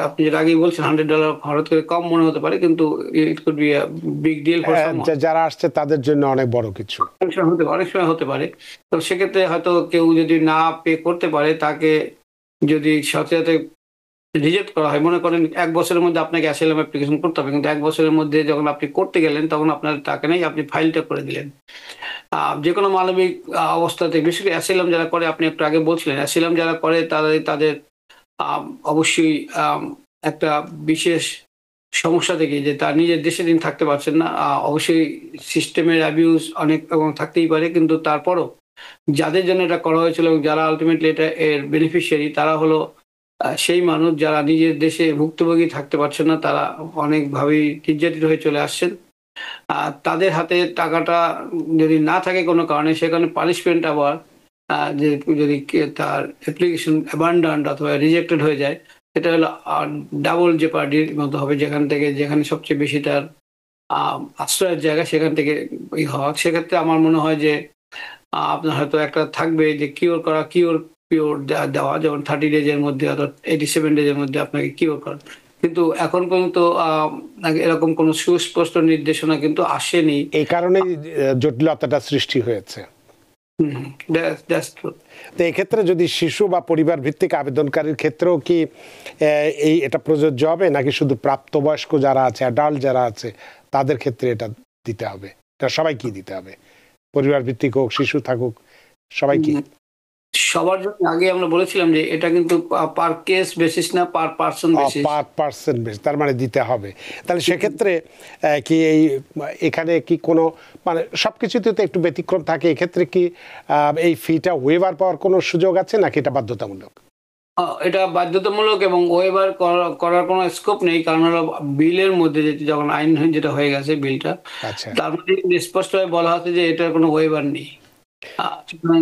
Speaker 2: আপনি যেটা আগেই বলছেন $100 হঠাৎ করে কম মনে হতে পারে, কিন্তু it could be a big deal for someone.
Speaker 1: যারা আসছে তাদের জন্য অনেক বড় কিছু।
Speaker 2: অনেক সময় হতে পারে। তো সেক্ষেত্রে হয়তো কেউ যদি না পে করতে পারে, তাকে যদি সাথে সাথে রিজেক্ট করা হয়, মনে করেন 1 বছরের মধ্যে আপনাকে অ্যাসাইলাম অ্যাপ্লিকেশন করতে হবে, কিন্তু 1 বছরের মধ্যে যখন আপনি করতে গেলেন তখন আপনার টাকা নেই, আপনি ফাইলটা করে দিলেন। যে কোনো মানবিক অবস্থাতে, বিশেষ করে অ্যাসাইলাম যারা করে, আপনি একটু আগে বলছিলেন, অ্যাসাইলাম যারা করে তাদের অবশ্যই একটা বিশেষ সমস্যা থেকে যে তার নিজের দেশে তিনি থাকতে পারছেন না। অবশ্যই সিস্টেমের অ্যাবিউজ অনেক এবং থাকতেই পারে, কিন্তু তারপরও যাদের জন্য এটা করা হয়েছিল এবং যারা আলটিমেটলি এটা এর বেনিফিশিয়ারি, তারা হলো সেই মানুষ যারা নিজের দেশে ভুক্তভোগী থাকতে পারছেন না, তারা অনেকভাবেই নির্যাতিত হয়ে চলে আসছেন। তাদের হাতে টাকাটা যদি না থাকে কোনো কারণে, সেখানে পানিশমেন্ট আবার যে যদি তার অ্যাপ্লিকেশন অ্যাবান্ডান্ড অথবা রিজেক্টেড হয়ে যায়, সেটা হলো ডাবল জেপার্ডির মতো হবে, যেখানে সবচেয়ে বেশি তার আশ্রয়ের জায়গা, সেখান থেকে হওয়া। সেক্ষেত্রে আমার মনে হয় যে আপনার হয়তো একটা থাকবে যে পিওর দেওয়া, যেমন 30 ডেজের মধ্যে অর্থাৎ 87 ডেজের মধ্যে আপনাকে কিওর করা। কিন্তু এখন পর্যন্ত এরকম কোনো সুস্পষ্ট নির্দেশনা কিন্তু আসেনি।
Speaker 1: এই কারণেই জটিলতাটা সৃষ্টি হয়েছে। তো এক্ষেত্রে যদি শিশু বা পরিবার ভিত্তিক আবেদনকারীর ক্ষেত্রেও কি এটা প্রযোজ্য হবে, নাকি শুধু প্রাপ্তবয়স্ক যারা আছে, অ্যাডাল্ট যারা আছে, তাদের ক্ষেত্রে এটা দিতে হবে? এটা সবাইকে দিতে হবে, পরিবার ভিত্তিক হোক, শিশু থাকুক, সবাইকে?
Speaker 2: সবার জন্য আগে আমরা বলেছিলাম যে এটা কিন্তু পার কেস বেসিস না, per person basis.
Speaker 1: Per person basis, তার মানে দিতে হবে। তাহলে সেক্ষেত্রে কি এখানে কি কোনো মানে সবকিছুতে তো একটু ব্যতিক্রম থাকে, এক্ষেত্রে কি এই ফিটা ওয়েভার পাওয়ার কোনো সুযোগ আছে, নাকি এটা বাধ্যতামূলক?
Speaker 2: এটা বাধ্যতামূলক এবং ওয়েবার করার কোনো স্কোপ নেই, কারণ হলো বিলের মধ্যে যখন আইন যেটা হয়ে গেছে বিলটা,
Speaker 1: আচ্ছা,
Speaker 2: তার মধ্যে স্পষ্টভাবে বলা হচ্ছে যে এটার কোনো ওয়েবার নেই। সুতরাং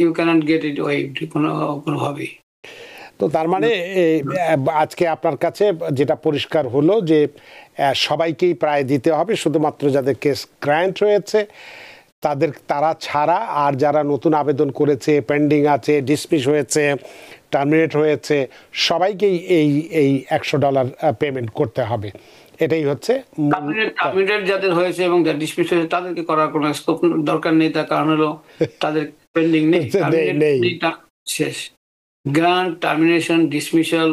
Speaker 2: you can't get it waived কোনোভাবেই।
Speaker 1: তো তার মানে এই, আজকে আপনার কাছে যেটা পরিষ্কার হলো যে সবাইকেই প্রায় দিতে হবে, শুধুমাত্র যাদের কেস গ্র্যান্ট হয়েছে তারা ছাড়া আর যারা নতুন আবেদন করেছে, পেন্ডিং আছে, ডিসমিস হয়েছে, টার্মিনেট হয়েছে, সবাইকেই এই $100 পেমেন্ট করতে হবে। এটাই হচ্ছে
Speaker 2: টার্মিনেট যাদের হয়েছে এবং যারা ডিসমিস হয়েছে তাদেরকে করার কোনো স্কোপ দরকার নেই, তার কারণ হলো তাদের পেন্ডিং নেই,
Speaker 1: নেই।
Speaker 2: শেষ। গ্রান্ট, টার্মিনেশন, ডিসমিশাল,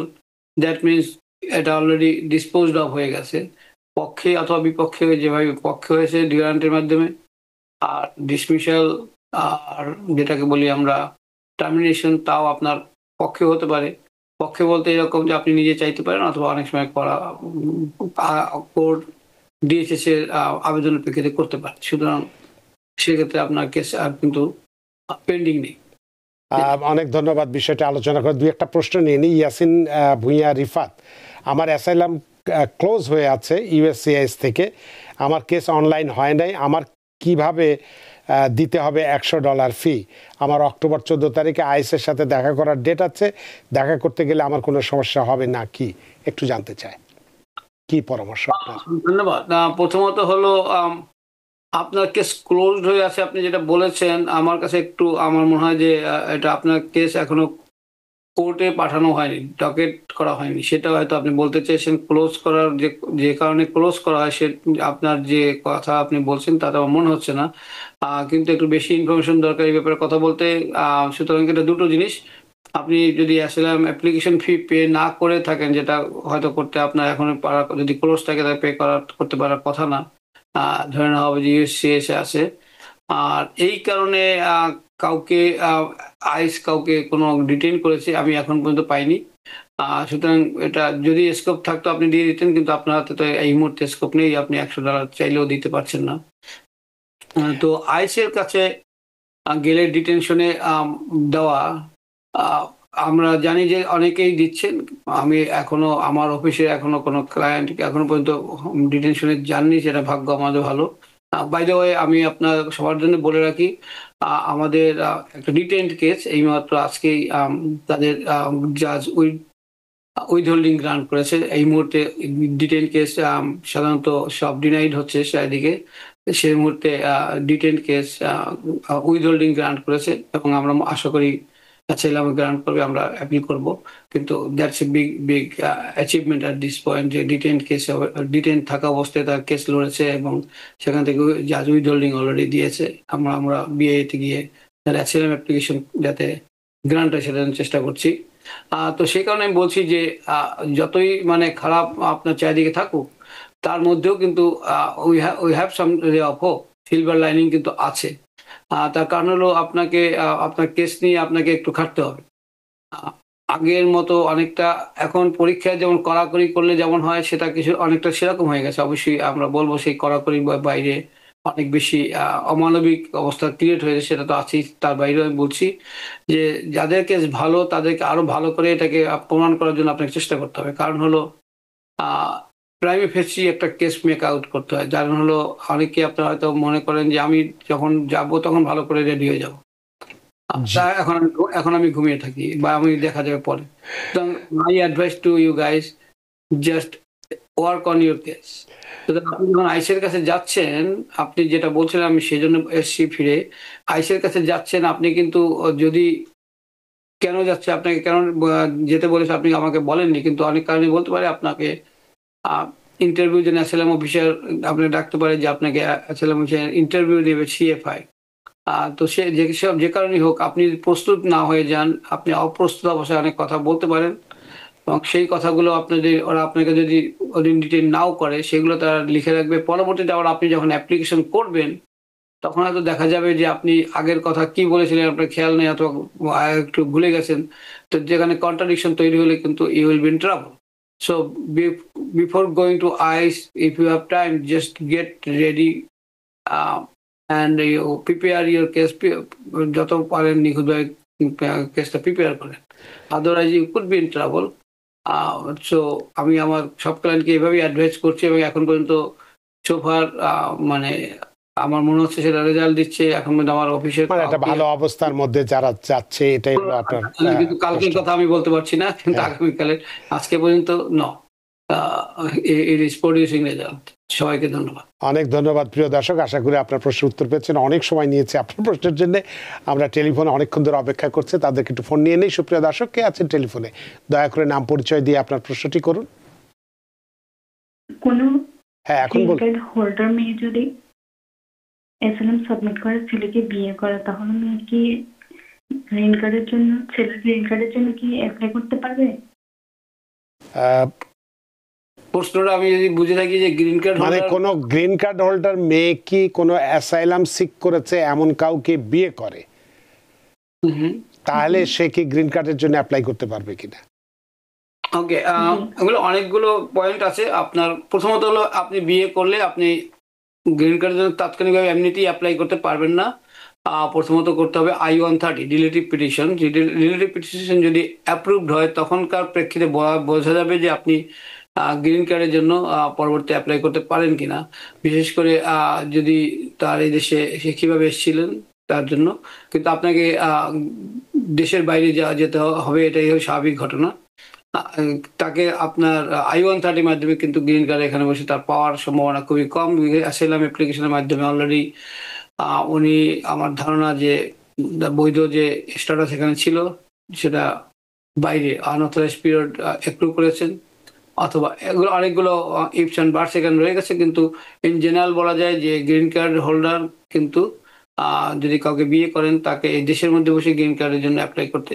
Speaker 2: দ্যাট মিনস এটা অলরেডি ডিসপোজড অফ হয়ে গেছে, পক্ষে অথবা বিপক্ষে, যেভাবে পক্ষে হয়েছে গ্রান্টের মাধ্যমে, আর ডিসমিশাল আর যেটাকে বলি আমরা টার্মিনেশন, তাও আপনার পক্ষে হতে পারে। পক্ষে বলতে এরকম যে আপনি নিজে চাইতে পারেন, অথবা অনেক সময় করা কোর্ট ডিএসএস এর আবেদনের প্রেক্ষিতে করতে পারে। সুতরাং সেক্ষেত্রে আপনার কেস আর কিন্তু পেন্ডিং নেই।
Speaker 1: অনেক ধন্যবাদ বিষয়টা আলোচনা করে। দুই একটা প্রশ্ন নিয়ে নিই। ইয়াসিন ভুঁইয়া রিফাত, আমার অ্যাসাইলাম ক্লোজ হয়ে আছে ইউএসসিআইএস থেকে, আমার কেস অনলাইন হয় নাই, আমার কিভাবে দিতে হবে $100 ফি? আমার অক্টোবর 14 তারিখে আইএসের সাথে দেখা করার ডেট আছে, দেখা করতে গেলে আমার কোনো সমস্যা হবে না কি, একটু জানতে চাই, কি পরামর্শ আপনার?
Speaker 2: ধন্যবাদ। প্রথমত হলো আপনার কেস ক্লোজড হয়ে আছে, আপনি যেটা বলেছেন, আমার কাছে একটু আমার মনে হয় যে এটা আপনার কেস এখনো কোর্টে পাঠানো হয়নি, ডকেট করা হয়নি, সেটা হয়তো আপনি বলতে চেয়েছেন। ক্লোজ করার যে কারণে ক্লোজ করা হয়, সে আপনার যে কথা আপনি বলছেন তাতে আমার মনে হচ্ছে না, কিন্তু একটু বেশি ইনফরমেশন দরকার এই ব্যাপারে কথা বলতে। সুতরাং এটা দুটো জিনিস, আপনি যদি অ্যাসাইলাম অ্যাপ্লিকেশন ফি পে না করে থাকেন, যেটা হয়তো করতে আপনার এখন যদি ক্লোজ থাকে তাহলে পে করতে পারার কথা না, ধরে নেওয়া হবে যে ইউএসসিএস আছে। আর এই কারণে কাউকে আইস কাউকে কোনো ডিটেইন করেছে আমি এখন পর্যন্ত পাইনি। সুতরাং এটা যদি স্কোপ থাকতো আপনি দিয়ে দিতেন, কিন্তু আপনার হাতে তো এই মুহূর্তে স্কোপ নেই, আপনি $100 চাইলেও দিতে পারছেন না। তো আইসের কাছে গেলে ডিটেনশনে দেওয়া, আমরা জানি যে অনেকেই দিচ্ছেন। আমি এখনো আমার অফিসে এখনো কোনো ক্লায়েন্ট এখনো পর্যন্ত ডিটেনশনে যাননি, সেটা ভাগ্য আমাদের ভালো। বাই দ্য ওয়ে, আমি আপনার সবার জন্য বলে রাখি, আমাদের একটা ডিটেইনড কেস এইমাত্র আজকেই তাদের জাজ উইথহোল্ডিং গ্রান্ট করেছে। এই মুহূর্তে ডিটেইন কেস সাধারণত সব ডিনাইড হচ্ছে চারিদিকে, সেই মুহূর্তে ডিটেইন কেস উইথহোল্ডিং গ্রান্ট করেছে এবং আমরা আশা করি ছেলে গ্রান্ট করবে, আমরা অ্যাপিল করব। কিন্তু that's a big achievement at this point, যে ডিটেইন থাকা অবস্থায় তার কেস লড়েছে এবং সেখান থেকে জাজ উইথহোল্ডিং অলরেডি দিয়েছে। আমরা বিএতে গিয়ে তার অ্যাসাইলাম অ্যাপ্লিকেশন যাতে গ্রান্ট হয় সেটা চেষ্টা করছি। তো সেই কারণে আমি বলছি যে যতই মানে খারাপ আপনার চারিদিকে থাকুক, তার মধ্যেও কিন্তু উই হ্যাভ সাম রে অফ হোপ, সিলভার লাইনিং কিন্তু আছে। তার কারণ হলো আপনাকে আপনার কেস নিয়ে আপনাকে একটু খাটতে হবে। আগের মতো অনেকটা এখন পরীক্ষায় যেমন কড়াকড়ি করলে যেমন হয়, সেটা কিছু অনেকটা সেরকম হয়ে গেছে। অবশ্যই আমরা বলবো সেই কড়াকড়ি বাইরে অনেক বেশি অমানবিক অবস্থা ক্রিয়েট হয়েছে, সেটা তো আছেই। তার বাইরেও আমি বলছি যে যাদের কেস ভালো তাদেরকে আরো ভালো করে এটাকে প্রমাণ করার জন্য আপনাকে চেষ্টা করতে হবে। কারণ হলো প্রাইমে ফেসি একটা কেস মেক আউট করতে হয়। কারণ হলো অনেকে আপনারা হয়তো মনে করেন যে আমি যখন যাব তখন ভালো করে রেডি হয়ে যাব, এখন আমি ঘুমিয়ে থাকি বা আমি দেখা যাবে পরে। My advice to you guys, just work on your case. আপনি যখন আইসের কাছে যাচ্ছেন, আপনি যেটা বলছিলেন আমি সেই জন্য এসছি ফিরে, আইসের কাছে যাচ্ছেন আপনি কিন্তু যদি কেন যাচ্ছে আপনাকে কেন যেতে বলেছে আপনি আমাকে বলেননি, কিন্তু অনেক কারণে বলতে পারে। আপনাকে ইন্টারভিউ যে অ্যাসাইলাম অফিসার আপনাকে ডাকতে পারে, যে আপনাকে অ্যাসাইলাম অফিসার ইন্টারভিউ নেবে সিএফআই। তো সে যে কারণেই হোক, আপনি যদি প্রস্তুত না হয়ে যান, আপনি অপ্রস্তুত অবস্থায় অনেক কথা বলতে পারেন এবং সেই কথাগুলো ওরা আপনাকে যদি ওদিন ডিটেইন নাও করে, সেগুলো তারা লিখে রাখবে। পরবর্তীতে আবার আপনি যখন অ্যাপ্লিকেশন করবেন, তখন হয়তো দেখা যাবে যে আপনি আগের কথা কি বলেছিলেন আপনার খেয়াল নেই, অথবা একটু ভুলে গেছেন। তো যেখানে কন্ট্রাডিকশন তৈরি হলে কিন্তু you will be in trouble. So before going to ICE, if you have time, just get ready and you prepare your case যত পারেন নিখুঁতভাবে কেসটা প্রিপেয়ার করেন, otherwise you could be in trouble. So আমি আমার সব ক্লায়েন্টকে এভাবেই অ্যাডভাইস করছি, এবং এখন পর্যন্ত সোফার মানে আমার মনে হচ্ছে সেটা রেজাল্ট দিচ্ছে। এখন পর্যন্ত আমার অফিসের
Speaker 1: মানে একটা ভালো অবস্থার মধ্যে যারা যাচ্ছে, এটাই হলো আপনার
Speaker 2: কিন্তু কালকের কথা আমি বলতে পারছি না, কিন্তু আগামীকালের আজকে পর্যন্ত ইট ইজ প্রডিউসিং রেজাল্ট। সবাইকে ধন্যবাদ।
Speaker 1: অনেক ধন্যবাদ প্রিয় দর্শক, আশা করি আপনার প্রশ্নের উত্তর পেয়েছেন। অনেক সময় নিয়েছে আপনার প্রশ্নের জন্য, আমরা টেলিফোনে অনেকক্ষণ ধরে অপেক্ষা করছে, তাদেরকে একটু ফোন নিয়ে নেই। সুপ্রিয় দর্শক, কে আছেন টেলিফোনে? দয়া করে নাম পরিচয় দিয়ে আপনার প্রশ্নটি করুন।
Speaker 3: কোনো
Speaker 1: হ্যাঁ, এখন বলুন।
Speaker 3: গ্রিন কার্ড হোল্ডার মেয়ে যদি এসএলএম সাবমিট করে ছেলেকে বিয়ে করে, তাহলে মেয়ে কি গ্রিন কার্ডের জন্য, ছেলের গ্রিন কার্ডের জন্য কি অ্যাপ্লাই করতে পারবে?
Speaker 2: প্রশ্নটা আমি যদি বুঝে থাকি যে গ্রিন কার্ড
Speaker 1: মানে কোন গ্রিন কার্ড হোল্ডার মেয়ে কি কোনো অ্যাসাইলাম সিক করেছে এমন কাউকে বিয়ে করে, তাহলে সে কি গ্রিন কার্ডের জন্য অ্যাপ্লাই করতে পারবে কিনা?
Speaker 2: ওকে, এগুলো অনেকগুলো পয়েন্ট আছে। আপনার প্রথমত হলো, আপনি বিয়ে করলে আপনি গ্রিন কার্ডের জন্য তাৎক্ষণিকভাবে এমনিতেই অ্যাপ্লাই করতে পারবেন না। প্রথমত করতে হবে I-130 relative petition. Relative petition যদি অ্যাপ্রুভড হয়, তখনকার প্রেক্ষিতে বোঝা যাবে যে আপনি গ্রিন কার্ডের জন্য পরবর্তী অ্যাপ্লাই করতে পারেন কিনা। বিশেষ করে যদি তার এই দেশে সে কিভাবে এসেছিলেন তার জন্য। কিন্তু আপনাকে দেশের বাইরে যেতে হবে, এটাই স্বাভাবিক ঘটনা। তাকে আপনার I-130 মাধ্যমে কিন্তু গ্রিন কার্ড এখানে বসে তার পাওয়ার সম্ভাবনা খুবই কম। অ্যাসাইলাম অ্যাপ্লিকেশনের মাধ্যমে অলরেডি উনি, আমার ধারণা যে বৈধ যে স্ট্যাটাস এখানে ছিল সেটা বাইরে আনঅথরাইজ পিরিয়ড একটু করেছেন, অথবা এগুলো অনেকগুলো ইফস অ্যান্ড বাটস এখানে রয়ে গেছে। কিন্তু ইন জেনারেল বলা যায় যে গ্রিন কার্ড হোল্ডার কিন্তু যদি কাউকে বিয়ে করেন, তাকে এই দেশের মধ্যে বসে গ্রিন কার্ডের জন্য অ্যাপ্লাই করতে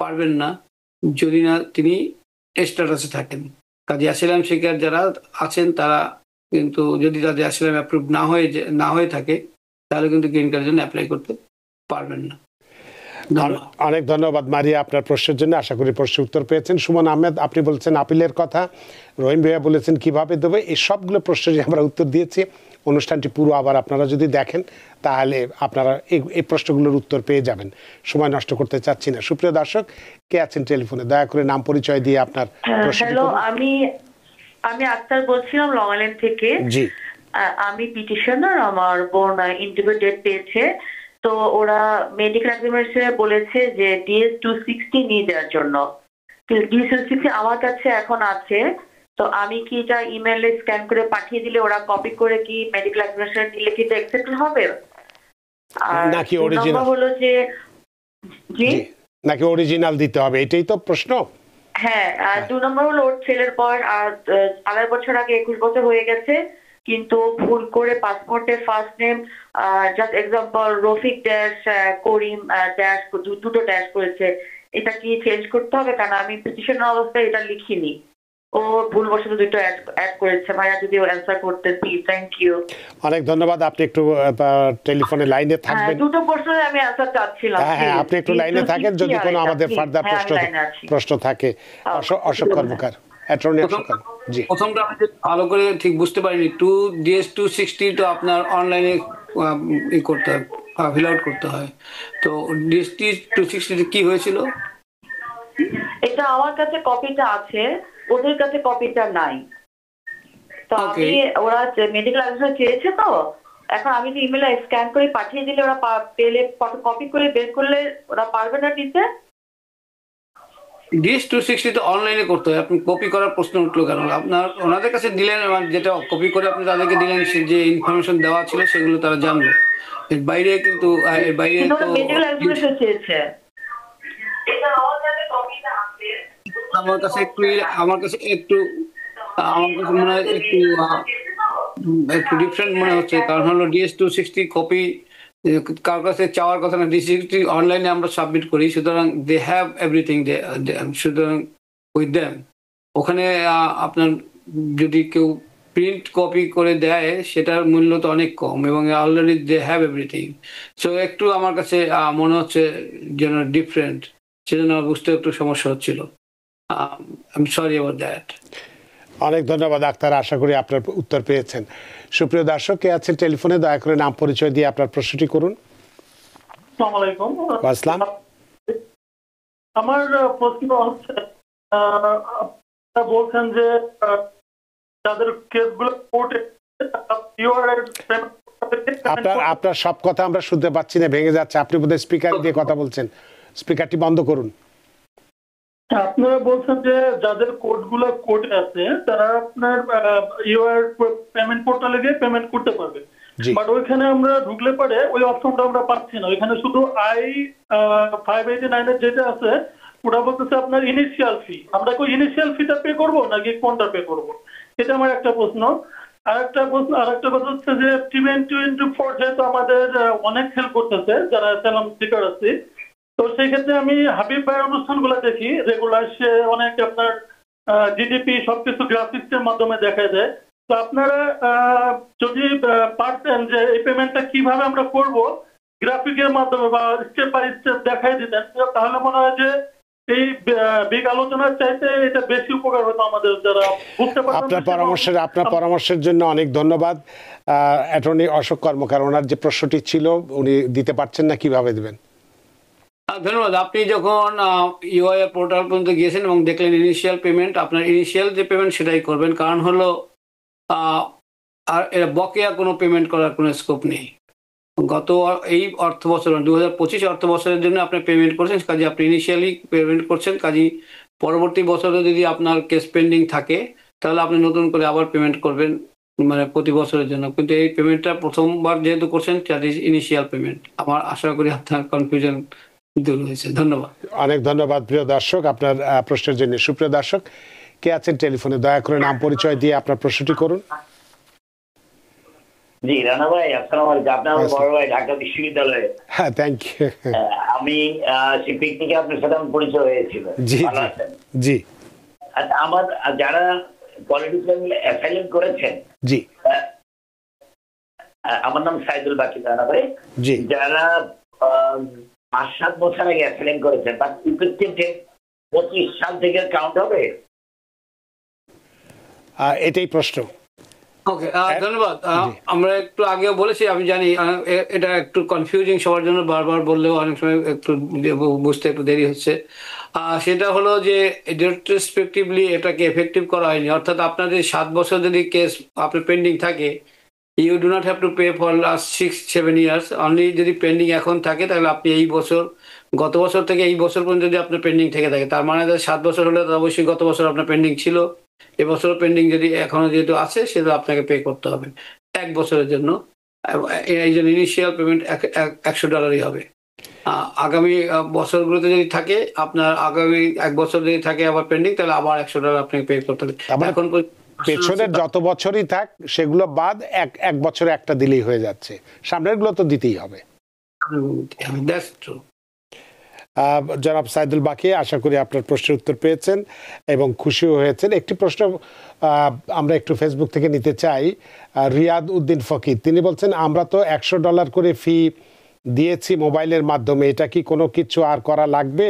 Speaker 2: পারবেন না, যদি না তিনি স্ট্যাটাসে থাকেন। কাজে অ্যাসাইলাম সিকার যারা আছেন তারা কিন্তু, যদি তাদের অ্যাসাইলাম অ্যাপ্রুভ না হয়ে থাকে, তাহলে কিন্তু গ্রিন কার্ডের জন্য অ্যাপ্লাই করতে পারবেন না।
Speaker 1: অনেক ধন্যবাদ মারিয়া আপনার প্রশ্নের জন্য, আশা করি প্রশ্নের উত্তর পেয়েছেন। সুমন আহমেদ, আপনি বলছেন আপিলের কথা, রহিম ভাইয়া বলেছেন কিভাবে দেবে। এই সবগুলো প্রশ্নের আমরা উত্তর দিয়েছি। অনুষ্ঠানটি পুরো আবার আপনারা যদি দেখেন, তাহলে আপনারা এই প্রশ্নগুলোর উত্তর পেয়ে যাবেন। সময় নষ্ট করতে চাচ্ছি না। সুপ্রিয় দর্শক, কে আছেন টেলিফোনে? দয়া করে নাম পরিচয় দিয়ে আপনার প্রশ্ন।
Speaker 4: হ্যালো, আমি আক্তার বলছিলাম লং আইল্যান্ড থেকে।
Speaker 1: জি,
Speaker 4: আমি পিটিশনার, আমার বোন ইন্টারভিউ ডেট পেয়েছে, তো ওরা মেডিকেল এক্সামিনেশনে বলেছে যে DS-260 নিয়ে যাওয়ার জন্য। DS-260 আমার কাছে এখন আছে, তো আমি কি এটা ইমেইলে স্ক্যান করে পাঠিয়ে দিলে ওরা কপি করে কি মেডিকেল এক্সামিনেশনে দিলে কি এটা অ্যাকসেপ্ট হবে? আর
Speaker 1: নাকি অরিজিনাল
Speaker 4: হলো যে
Speaker 1: নাকি অরিজিনাল দিতে হবে, এটাই তো প্রশ্ন।
Speaker 4: হ্যাঁ, আর 2 নম্বর হলো ওর ছেলের বয়স আর 8 বছর আগে 21 বছর হয়ে গেছে, কিন্তু ভুল করে পাসপোর্টের first name just example Rafiq dash Karim dash দুটো ড্যাশ করেছে। এটা কি চেঞ্জ করতে হবে? কারণ আমি পিটিশন অবস্থায় এটা লিখিনি, ও ভুলবশত দুটো অ্যাড করেছে। ভাইয়া যদি অ্যান্সার করতেন প্লিজ, থ্যাংক ইউ।
Speaker 1: অনেক ধন্যবাদ, আপনি একটু টেলিফোনে লাইনে থাকবেন।
Speaker 4: দুটো প্রশ্নের আমি অ্যান্সার চাচ্ছিলাম।
Speaker 1: হ্যাঁ, আপনি একটু লাইনে থাকেন, যদি কোনো আমাদের ফার্দার প্রশ্ন থাকে। অশোক কর্মকার, অ্যাটর্নি অশোক। জি,
Speaker 2: প্রথমটা আমি ভালো করে ঠিক বুঝতে পারিনি। DS-260 তো আপনার অনলাইনে করতে হয়, ফিল আউট করতে হয়। তো DS-260 কি হয়েছিল?
Speaker 4: এটা আমার কাছে কপিটা আছে, ওদের কাছে কপিটা নাই। তো আমি, ওরা মেডিকেল এক্সামিনেশন চেয়েছে, তো এখন আমি যে ইমেইলে স্ক্যান করে পাঠিয়ে দিলে ওরা পেলে কপি করে বের করলে ওরা পারবে না দিতে।
Speaker 2: DS-260 তো অনলাইনে করতে হয়, আপনি কপি করার প্রশ্ন উঠলো কেন? আপনার ওনাদের কাছে দিলেন, যেটা কপি করে আপনি তাদেরকে দিলেন, যে ইনফরমেশন দেওয়া ছিল সেগুলো তারা জানলো। এর বাইরে কিন্তু
Speaker 4: মেডিকেল এক্সামিনেশন চেয়েছে।
Speaker 2: আমার কাছে একটু মনে হয় একটু ডিফারেন্ট মনে হচ্ছে। কারণ হলো DS-260 কপি কার কাছে চাওয়ার কথা না, DS-260 অনলাইনে আমরা সাবমিট করি, সুতরাং দে হ্যাভ এভরিথিং, সুতরাং উইথ দেম। ওখানে আপনার যদি কেউ প্রিন্ট কপি করে দেয়, সেটার মূল্য তো অনেক কম, এবং already they have everything. So একটু আমার কাছে মনে হচ্ছে যেন ডিফারেন্ট, সেজন্য বুঝতে একটু সমস্যা হচ্ছিল। I am sorry about that.
Speaker 1: অনেক ধন্যবাদ আক্তার, আশা করি আপনার উত্তর পেয়েছেন। সুপ্রিয় দর্শক, কে আছেন টেলিফোনে? দয়া করে নাম পরিচয় দিয়ে আপনার প্রশ্নটি করুন।
Speaker 4: আসসালামু আলাইকুম।
Speaker 1: আসসালাম।
Speaker 5: আমার প্রশ্ন হচ্ছে আপনারা বলছেন যে যাদের কেসগুলো কোর্টে
Speaker 1: আপনার সব কথা আমরা শুনতে পাচ্ছি না, ভেঙে যাচ্ছে। আপনি বোধহয় স্পিকার দিয়ে কথা বলছেন, স্পিকারটি বন্ধ করুন।
Speaker 5: আপনারা বলছেন যে যাদের কোডগুলো কোর্টে আছে তারা আপনার ইউআর পেমেন্ট পোর্টালে গিয়ে পেমেন্ট করতে পারবে, বাট ওইখানে আমরা ঢুকলে পরে ওই অপশনটা আমরা পাচ্ছি না। ওইখানে শুধু I-589 এর যেটা আছে ওটা বলতেছে আপনার ইনিশিয়াল ফি। আমরা কি ইনিশিয়াল ফিটা পে করবো নাকি কোনটা পে করবো, এটা আমার একটা প্রশ্ন। আরেকটা কথা হচ্ছে যে T2024 যেহেতু আমাদের অনেক হেল্প করতেছে যারা অ্যাসাইলাম সিকার আছে, তো সেই ক্ষেত্রে আমি হাবিব ভাইয়ের অনুষ্ঠানগুলো দেখি রেগুলার, সে অনেক আপনার জিডিপি সবকিছু গ্রাফিক্সের মাধ্যমে দেখা যায়। তো আপনারা যদি পারতেন যে এই পেমেন্টটা কিভাবে আমরা করব গ্রাফিকের মাধ্যমে বা স্টেপ বাই স্টেপ দেখাই দিতেন, তাহলে মনে হয় যে এই বিগ আলোচনার চাইতে এটা বেশি উপকার হতো আমাদের যারা বুঝতে পারতেন।
Speaker 1: আপনার পরামর্শের জন্য অনেক ধন্যবাদ। অ্যাটর্নি অশোক কর্মকার, ওনার যে প্রশ্নটি ছিল উনি দিতে পারছেন না, কিভাবে দেবেন?
Speaker 2: ধন্যবাদ। আপনি যখন ইউআইএ পোর্টাল পর্যন্ত গিয়েছেন এবং দেখলেন ইনিশিয়াল পেমেন্ট, আপনার ইনিশিয়াল যে পেমেন্ট সেটাই করবেন, কারণ হলো আর এরা বকেয়া কোনো পেমেন্ট করার কোনো স্কোপ নেই। গত এই অর্থ বছর 2025 অর্থ বছরের জন্য আপনি পেমেন্ট করছেন, কাজে আপনি ইনিশিয়ালি পেমেন্ট করছেন, কাজে পরবর্তী বছরে যদি আপনার কেস পেন্ডিং থাকে তাহলে আপনি নতুন করে আবার পেমেন্ট করবেন, মানে প্রতি বছরের জন্য। কিন্তু এই পেমেন্টটা প্রথমবার যেহেতু করছেন দ্যাট ইজ ইনিশিয়াল পেমেন্ট। আমার আশা করি আপনার কনফিউশন দূর হয়েছে। ধন্যবাদ।
Speaker 1: অনেক ধন্যবাদ প্রিয় দর্শক আপনার প্রশ্নের জন্য। সুপ্রিয় দর্শক, কে আছেন টেলিফোনে, দয়া করে নাম পরিচয় দিয়ে আপনার প্রশ্নটি করুন।
Speaker 6: জি রানা ভাই, আসসালামু আলাইকুম। আপনার বড় ভাই ঢাকা বিশ্ববিদ্যালয়ে।
Speaker 1: হ্যাঁ, থ্যাংক ইউ।
Speaker 6: আমি সেই পিকনিকে আপনার সাথে আমার পরিচয় হয়েছিল।
Speaker 1: জি জি।
Speaker 6: আচ্ছা, আমার যারা পলিটিক্যাল অ্যাসাইলেম করেছেন, জি, আমার নাম সাইদুল বাকি রানা ভাই, জি, যারা 5-7 বছর আগে অ্যাসাইলেম করেছেন তার 25 সাল থেকে কাউন্ট হবে?
Speaker 1: এটাই প্রশ্ন।
Speaker 2: ওকে, ধন্যবাদ। আমরা একটু আগেও বলেছি, আমি জানি এটা একটু কনফিউজিং সবার জন্য, বারবার বললেও অনেক সময় একটু বুঝতে একটু দেরি হচ্ছে। সেটা হলো যে রেট্রোস্পেক্টিভলি এটাকে এফেক্টিভ করা হয়নি, অর্থাৎ আপনাদের 7 বছর যদি কেস আপনার পেন্ডিং থাকে, you do not have to pay for last 6-7 years only. যদি পেন্ডিং এখন থাকে তাহলে আপনি এই বছর, গত বছর থেকে এই বছর পর্যন্ত যদি আপনার পেন্ডিং থেকে থাকে, তার মানে 7 বছর হলে তো অবশ্যই গত বছর আপনার পেন্ডিং ছিল, এবছর পেন্ডিং যদি এখনো যেহেতু আছে সেটা আপনাকে পে করতে হবে 1 বছরের জন্য। এই জন্য ইনিশিয়াল পেমেন্ট $100 হবে। আগামী বছরগুলোতে যদি থাকে, আপনার আগামী 1 বছর যদি থাকে আবার পেন্ডিং, তাহলে আবার $100 আপনাকে পে করতে হবে। এখন
Speaker 1: পেছনের যত বছরই থাক সেগুলো বাদ এক বছরে একটা দিলেই হয়ে যাচ্ছে, সামনের গুলো তো দিতেই হবে।
Speaker 2: That's true.
Speaker 1: জনাব সাইদুল বাকি, আশা করি আপনার প্রশ্নের উত্তর পেয়েছেন এবং খুশিও হয়েছেন। একটি প্রশ্ন আমরা একটু ফেসবুক থেকে নিতে চাই। রিয়াদ উদ্দিন ফকির, তিনি বলছেন আমরা তো $100 করে ফি দিয়েছি মোবাইলের মাধ্যমে, এটা কি কোনো কিছু আর করা লাগবে?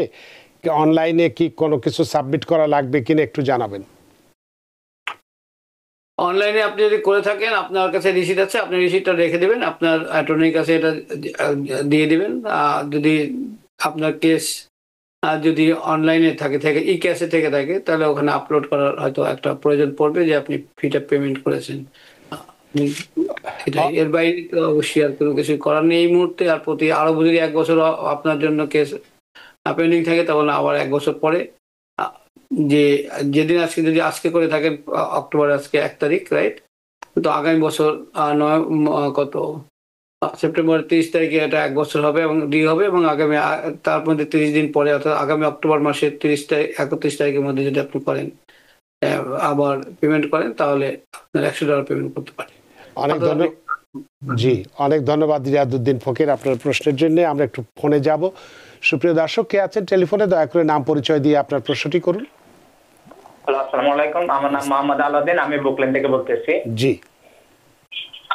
Speaker 1: অনলাইনে কি কোনো কিছু সাবমিট করা লাগবে কিনা একটু জানাবেন।
Speaker 2: অনলাইনে আপনি যদি করে থাকেন, আপনার কাছে রিসিট আছে, আপনি রিসিটটা রেখে দেবেন, আপনার অ্যাটর্নির কাছে এটা দিয়ে দিবেন। যদি আপনার কেস যদি অনলাইনে থাকে ই ক্যাশে থেকে থাকে, তাহলে ওখানে আপলোড করার হয়তো একটা প্রয়োজন পড়বে যে আপনি ফিটা পেমেন্ট করেছেন। এর বাইরে তো অবশ্যই আর কোনো কিছু করার নেই এই মুহূর্তে। আর আরো যদি 1 বছর আপনার জন্য কেস পেন্ডিং থাকে, তাহলে আবার 1 বছর পরে, যে যেদিন যদি আজকে করে থাকেন অক্টোবর, আজকে 1 তারিখ, রাইট, তো আগামী বছর সেপ্টেম্বর 30 তারিখে এটা 1 বছর হবে এবং হবে, এবং আগামী তার মধ্যে 30 দিন পরে, অর্থাৎ আগামী অক্টোবর মাসের 31 তারিখের মধ্যে যদি আপনি করেন, আবার পেমেন্ট করেন, তাহলে আপনার $100 পেমেন্ট করতে পারেন।
Speaker 1: অনেক ধন্যবাদ। জি, অনেক ধন্যবাদ রিয়াদউদ্দিন ফকির আপনার প্রশ্নের জন্য। আমরা একটু ফোনে যাব। সুপ্রিয় দর্শক, কে আছেন টেলিফোনে, দয়া করে নাম পরিচয় দিয়ে আপনার প্রশ্নটি করুন।
Speaker 7: হ্যালো, আসসালামু আলাইকুম। আমার নাম মোহাম্মদ আলাউদ্দিন, আমি ব্রুকলিন থেকে বলতেছি।
Speaker 1: জি,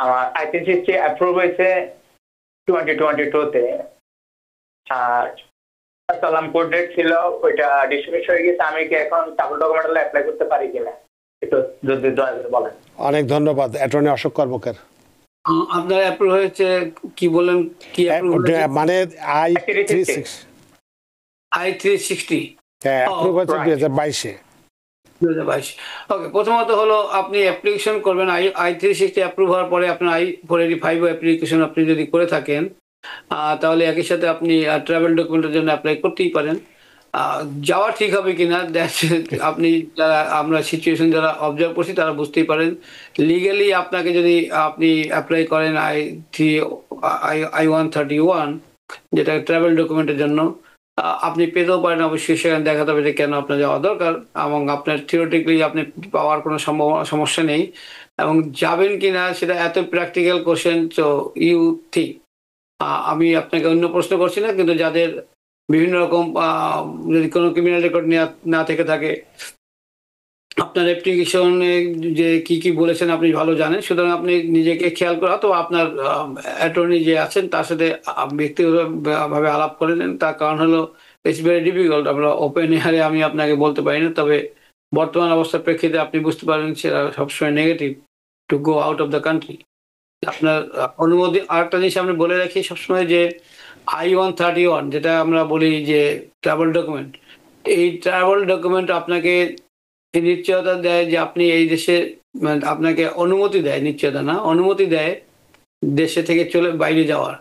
Speaker 7: আমার আইপিসিসি অ্যাপ্রুভ হয়েছে 2022-তে, আর সালাম কোড ডেট ছিল, ওইটা ডিসমিস হয়ে গেছে। আমি কি এখন ডাবল ডকুমেন্টাল অ্যাপ্লাই করতে পারি কিনা একটু যদি দয়া করে বলেন।
Speaker 1: অনেক ধন্যবাদ। অ্যাটর্নি অশোক কর্মকার,
Speaker 2: আপনার অ্যাপ্রুভ হয়েছে কি বলেন? কি
Speaker 1: মানে I-36
Speaker 2: I-360
Speaker 1: হ্যাঁ, অ্যাপ্রুভ হয়েছে 2022-এ।
Speaker 2: 2022। ওকে, প্রথমত হলো আপনি অ্যাপ্লিকেশন করবেন I-360 অ্যাপ্রুভ হওয়ার পরে আপনার I-485 অ্যাপ্লিকেশন আপনি যদি করে থাকেন তাহলে একই সাথে আপনি ট্রাভেল ডকুমেন্টের জন্য অ্যাপ্লাই করতেই পারেন। যাওয়া ঠিক হবে কিনা আপনি যারা আমরা সিচুয়েশন যারা অবজার্ভ করছি তারা বুঝতেই পারেন। লিগালি আপনাকে যদি আপনি অ্যাপ্লাই করেন I-131 যেটা ট্রাভেল ডকুমেন্টের জন্য, আপনি পেতেও পারেন, অবশ্যই সেখানে দেখাতে হবে যে কেন আপনার যাওয়া দরকার, এবং আপনার থিওরিটিক্যালি আপনি পাওয়ার কোনো সমস্যা নেই। এবং যাবেন কিনা সেটা এত প্র্যাকটিক্যাল কোশ্চেন, তো ইউ থিঙ্ক। আমি আপনাকে অন্য প্রশ্ন করছি না, কিন্তু যাদের বিভিন্ন রকম যদি কোনো ক্রিমিনাল রেকর্ড না থেকে থাকে, আপনার অ্যাপ্লিকেশনে যে কি কি বলেছেন আপনি ভালো জানেন, সুতরাং আপনি নিজেকে খেয়াল করা, তো আপনার অ্যাটর্নি যে আছেন তার সাথে ব্যক্তিগতভাবে আলাপ করে নেন। তার কারণ হলো ইটস ভেরি ডিফিকাল্ট, আমরা ওপেন এয়ারে আমি আপনাকে বলতে পারি না, তবে বর্তমান অবস্থার প্রেক্ষিতে আপনি বুঝতে পারেন সেটা সবসময় negative to go out of the country. আপনার অনুমতি, আরেকটা জিনিস আমি বলে রাখি সবসময় যে I-131 যেটা আমরা বলি যে ট্রাভেল ডকুমেন্ট, এই ট্রাভেল ডকুমেন্ট আপনাকে নিশ্চয়তা দেয় যে আপনি এই দেশে, আপনাকে অনুমতি দেয়, নিশ্চয়তা না, অনুমতি দেয় দেশে থেকে বাইরে যাওয়ার,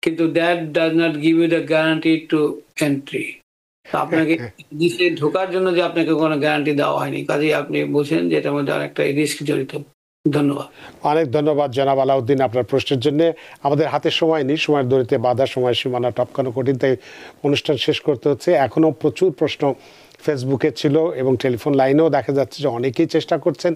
Speaker 2: কিন্তু that does not give you the guarantee to entry. আপনাকে দেশে ঢোকার জন্য যে আপনাকে কোনো গ্যারান্টি দেওয়া হয়নি, কাজেই আপনি বুঝেন যে এটার মধ্যে অনেকটা রিস্ক জড়িত। ধন্যবাদ।
Speaker 1: অনেক ধন্যবাদ জনাব আলাউদ্দিন আপনার প্রশ্নের জন্য। আমাদের হাতে সময় নেই, সময়ের দড়িতে বাধা, সময় সীমানা টপকানো কঠিন, তাই অনুষ্ঠান শেষ করতে হচ্ছে। এখনও প্রচুর প্রশ্ন ফেসবুকে ছিল এবং টেলিফোন লাইনেও দেখা যাচ্ছে যে অনেকেই চেষ্টা করছেন।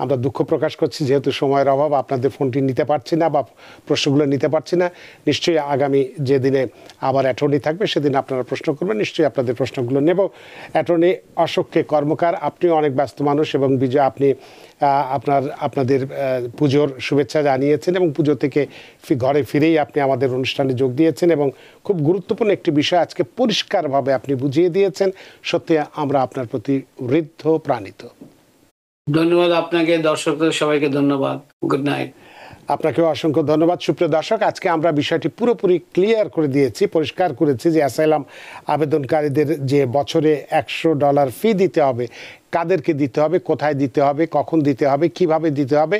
Speaker 1: আমরা দুঃখ প্রকাশ করছি যেহেতু সময়ের অভাব আপনাদের ফোনটি নিতে পারছি না বা প্রশ্নগুলো নিতে পারছি না। নিশ্চয়ই আগামী যে দিনে আবার অ্যাটর্নি থাকবে সেদিন আপনারা প্রশ্ন করবেন, নিশ্চয়ই আপনাদের প্রশ্নগুলো নেব। অ্যাটর্নি অশোক কে কর্মকার, আপনিও অনেক ব্যস্ত মানুষ এবং বিজয় আপনি আপনাদের পুজোর শুভেচ্ছা জানিয়েছেন এবং পুজো থেকে ঘরে ফিরেই আপনি আমাদের অনুষ্ঠানে যোগ দিয়েছেন এবং খুব গুরুত্বপূর্ণ একটি বিষয় আজকে পরিষ্কারভাবে আপনি বুঝিয়ে দিয়েছেন। সত্যি আমরা আপনার প্রতি ঋদ্ধ প্রাণিত।
Speaker 2: ধন্যবাদ আপনাকে, দর্শকদের সবাইকে ধন্যবাদ। Good night.
Speaker 1: আপনাকেও অসংখ্য ধন্যবাদ। সুপ্রিয় দর্শক, আজকে আমরা বিষয়টি পুরোপুরি ক্লিয়ার করে দিয়েছি, পরিষ্কার করেছি যে অ্যাসাইলাম আবেদনকারীদের যে বছরে $100 ফি দিতে হবে, কাদেরকে দিতে হবে, কোথায় দিতে হবে, কখন দিতে হবে, কিভাবে দিতে হবে,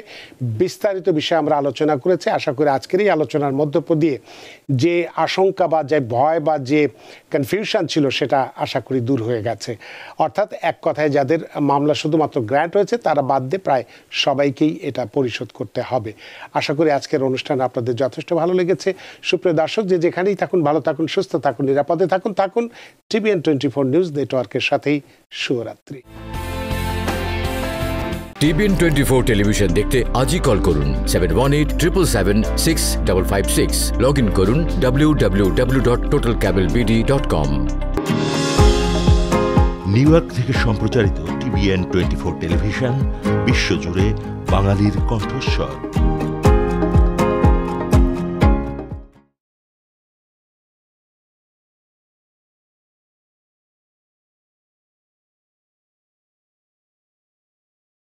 Speaker 1: বিস্তারিত বিষয়ে আমরা আলোচনা করেছি। আশা করি আজকের এই আলোচনার মধ্য দিয়ে যে আশঙ্কা বা যে ভয় বা যে কনফিউশন ছিল সেটা আশা করি দূর হয়ে গেছে। অর্থাৎ এক কথায় যাদের মামলা শুধুমাত্র গ্র্যান্ট হয়েছে তারা বাদ দিয়ে প্রায় সবাইকেই এটা পরিশোধ করতে হবে। আশা করি আজকের অনুষ্ঠান আপনাদের যথেষ্ট ভালো লেগেছে। সুপ্রিয় দর্শক, যে যেখানেই থাকুন ভালো থাকুন, সুস্থ থাকুন, নিরাপদে থাকুন। TBN 24 নিউজ নেটওয়ার্কের সাথেই শুভরাত্রি।
Speaker 8: TBN 24 টেলিভিশন দেখতে আজই কল করুন 7187776556। লগ ইন করুন www.totalcablebd.com।
Speaker 9: নিউ ইয়র্ক থেকে সম্প্রচারিত TBN 24 টেলিভিশন বিশ্বজুড়ে বাঙালির কণ্ঠস্বর।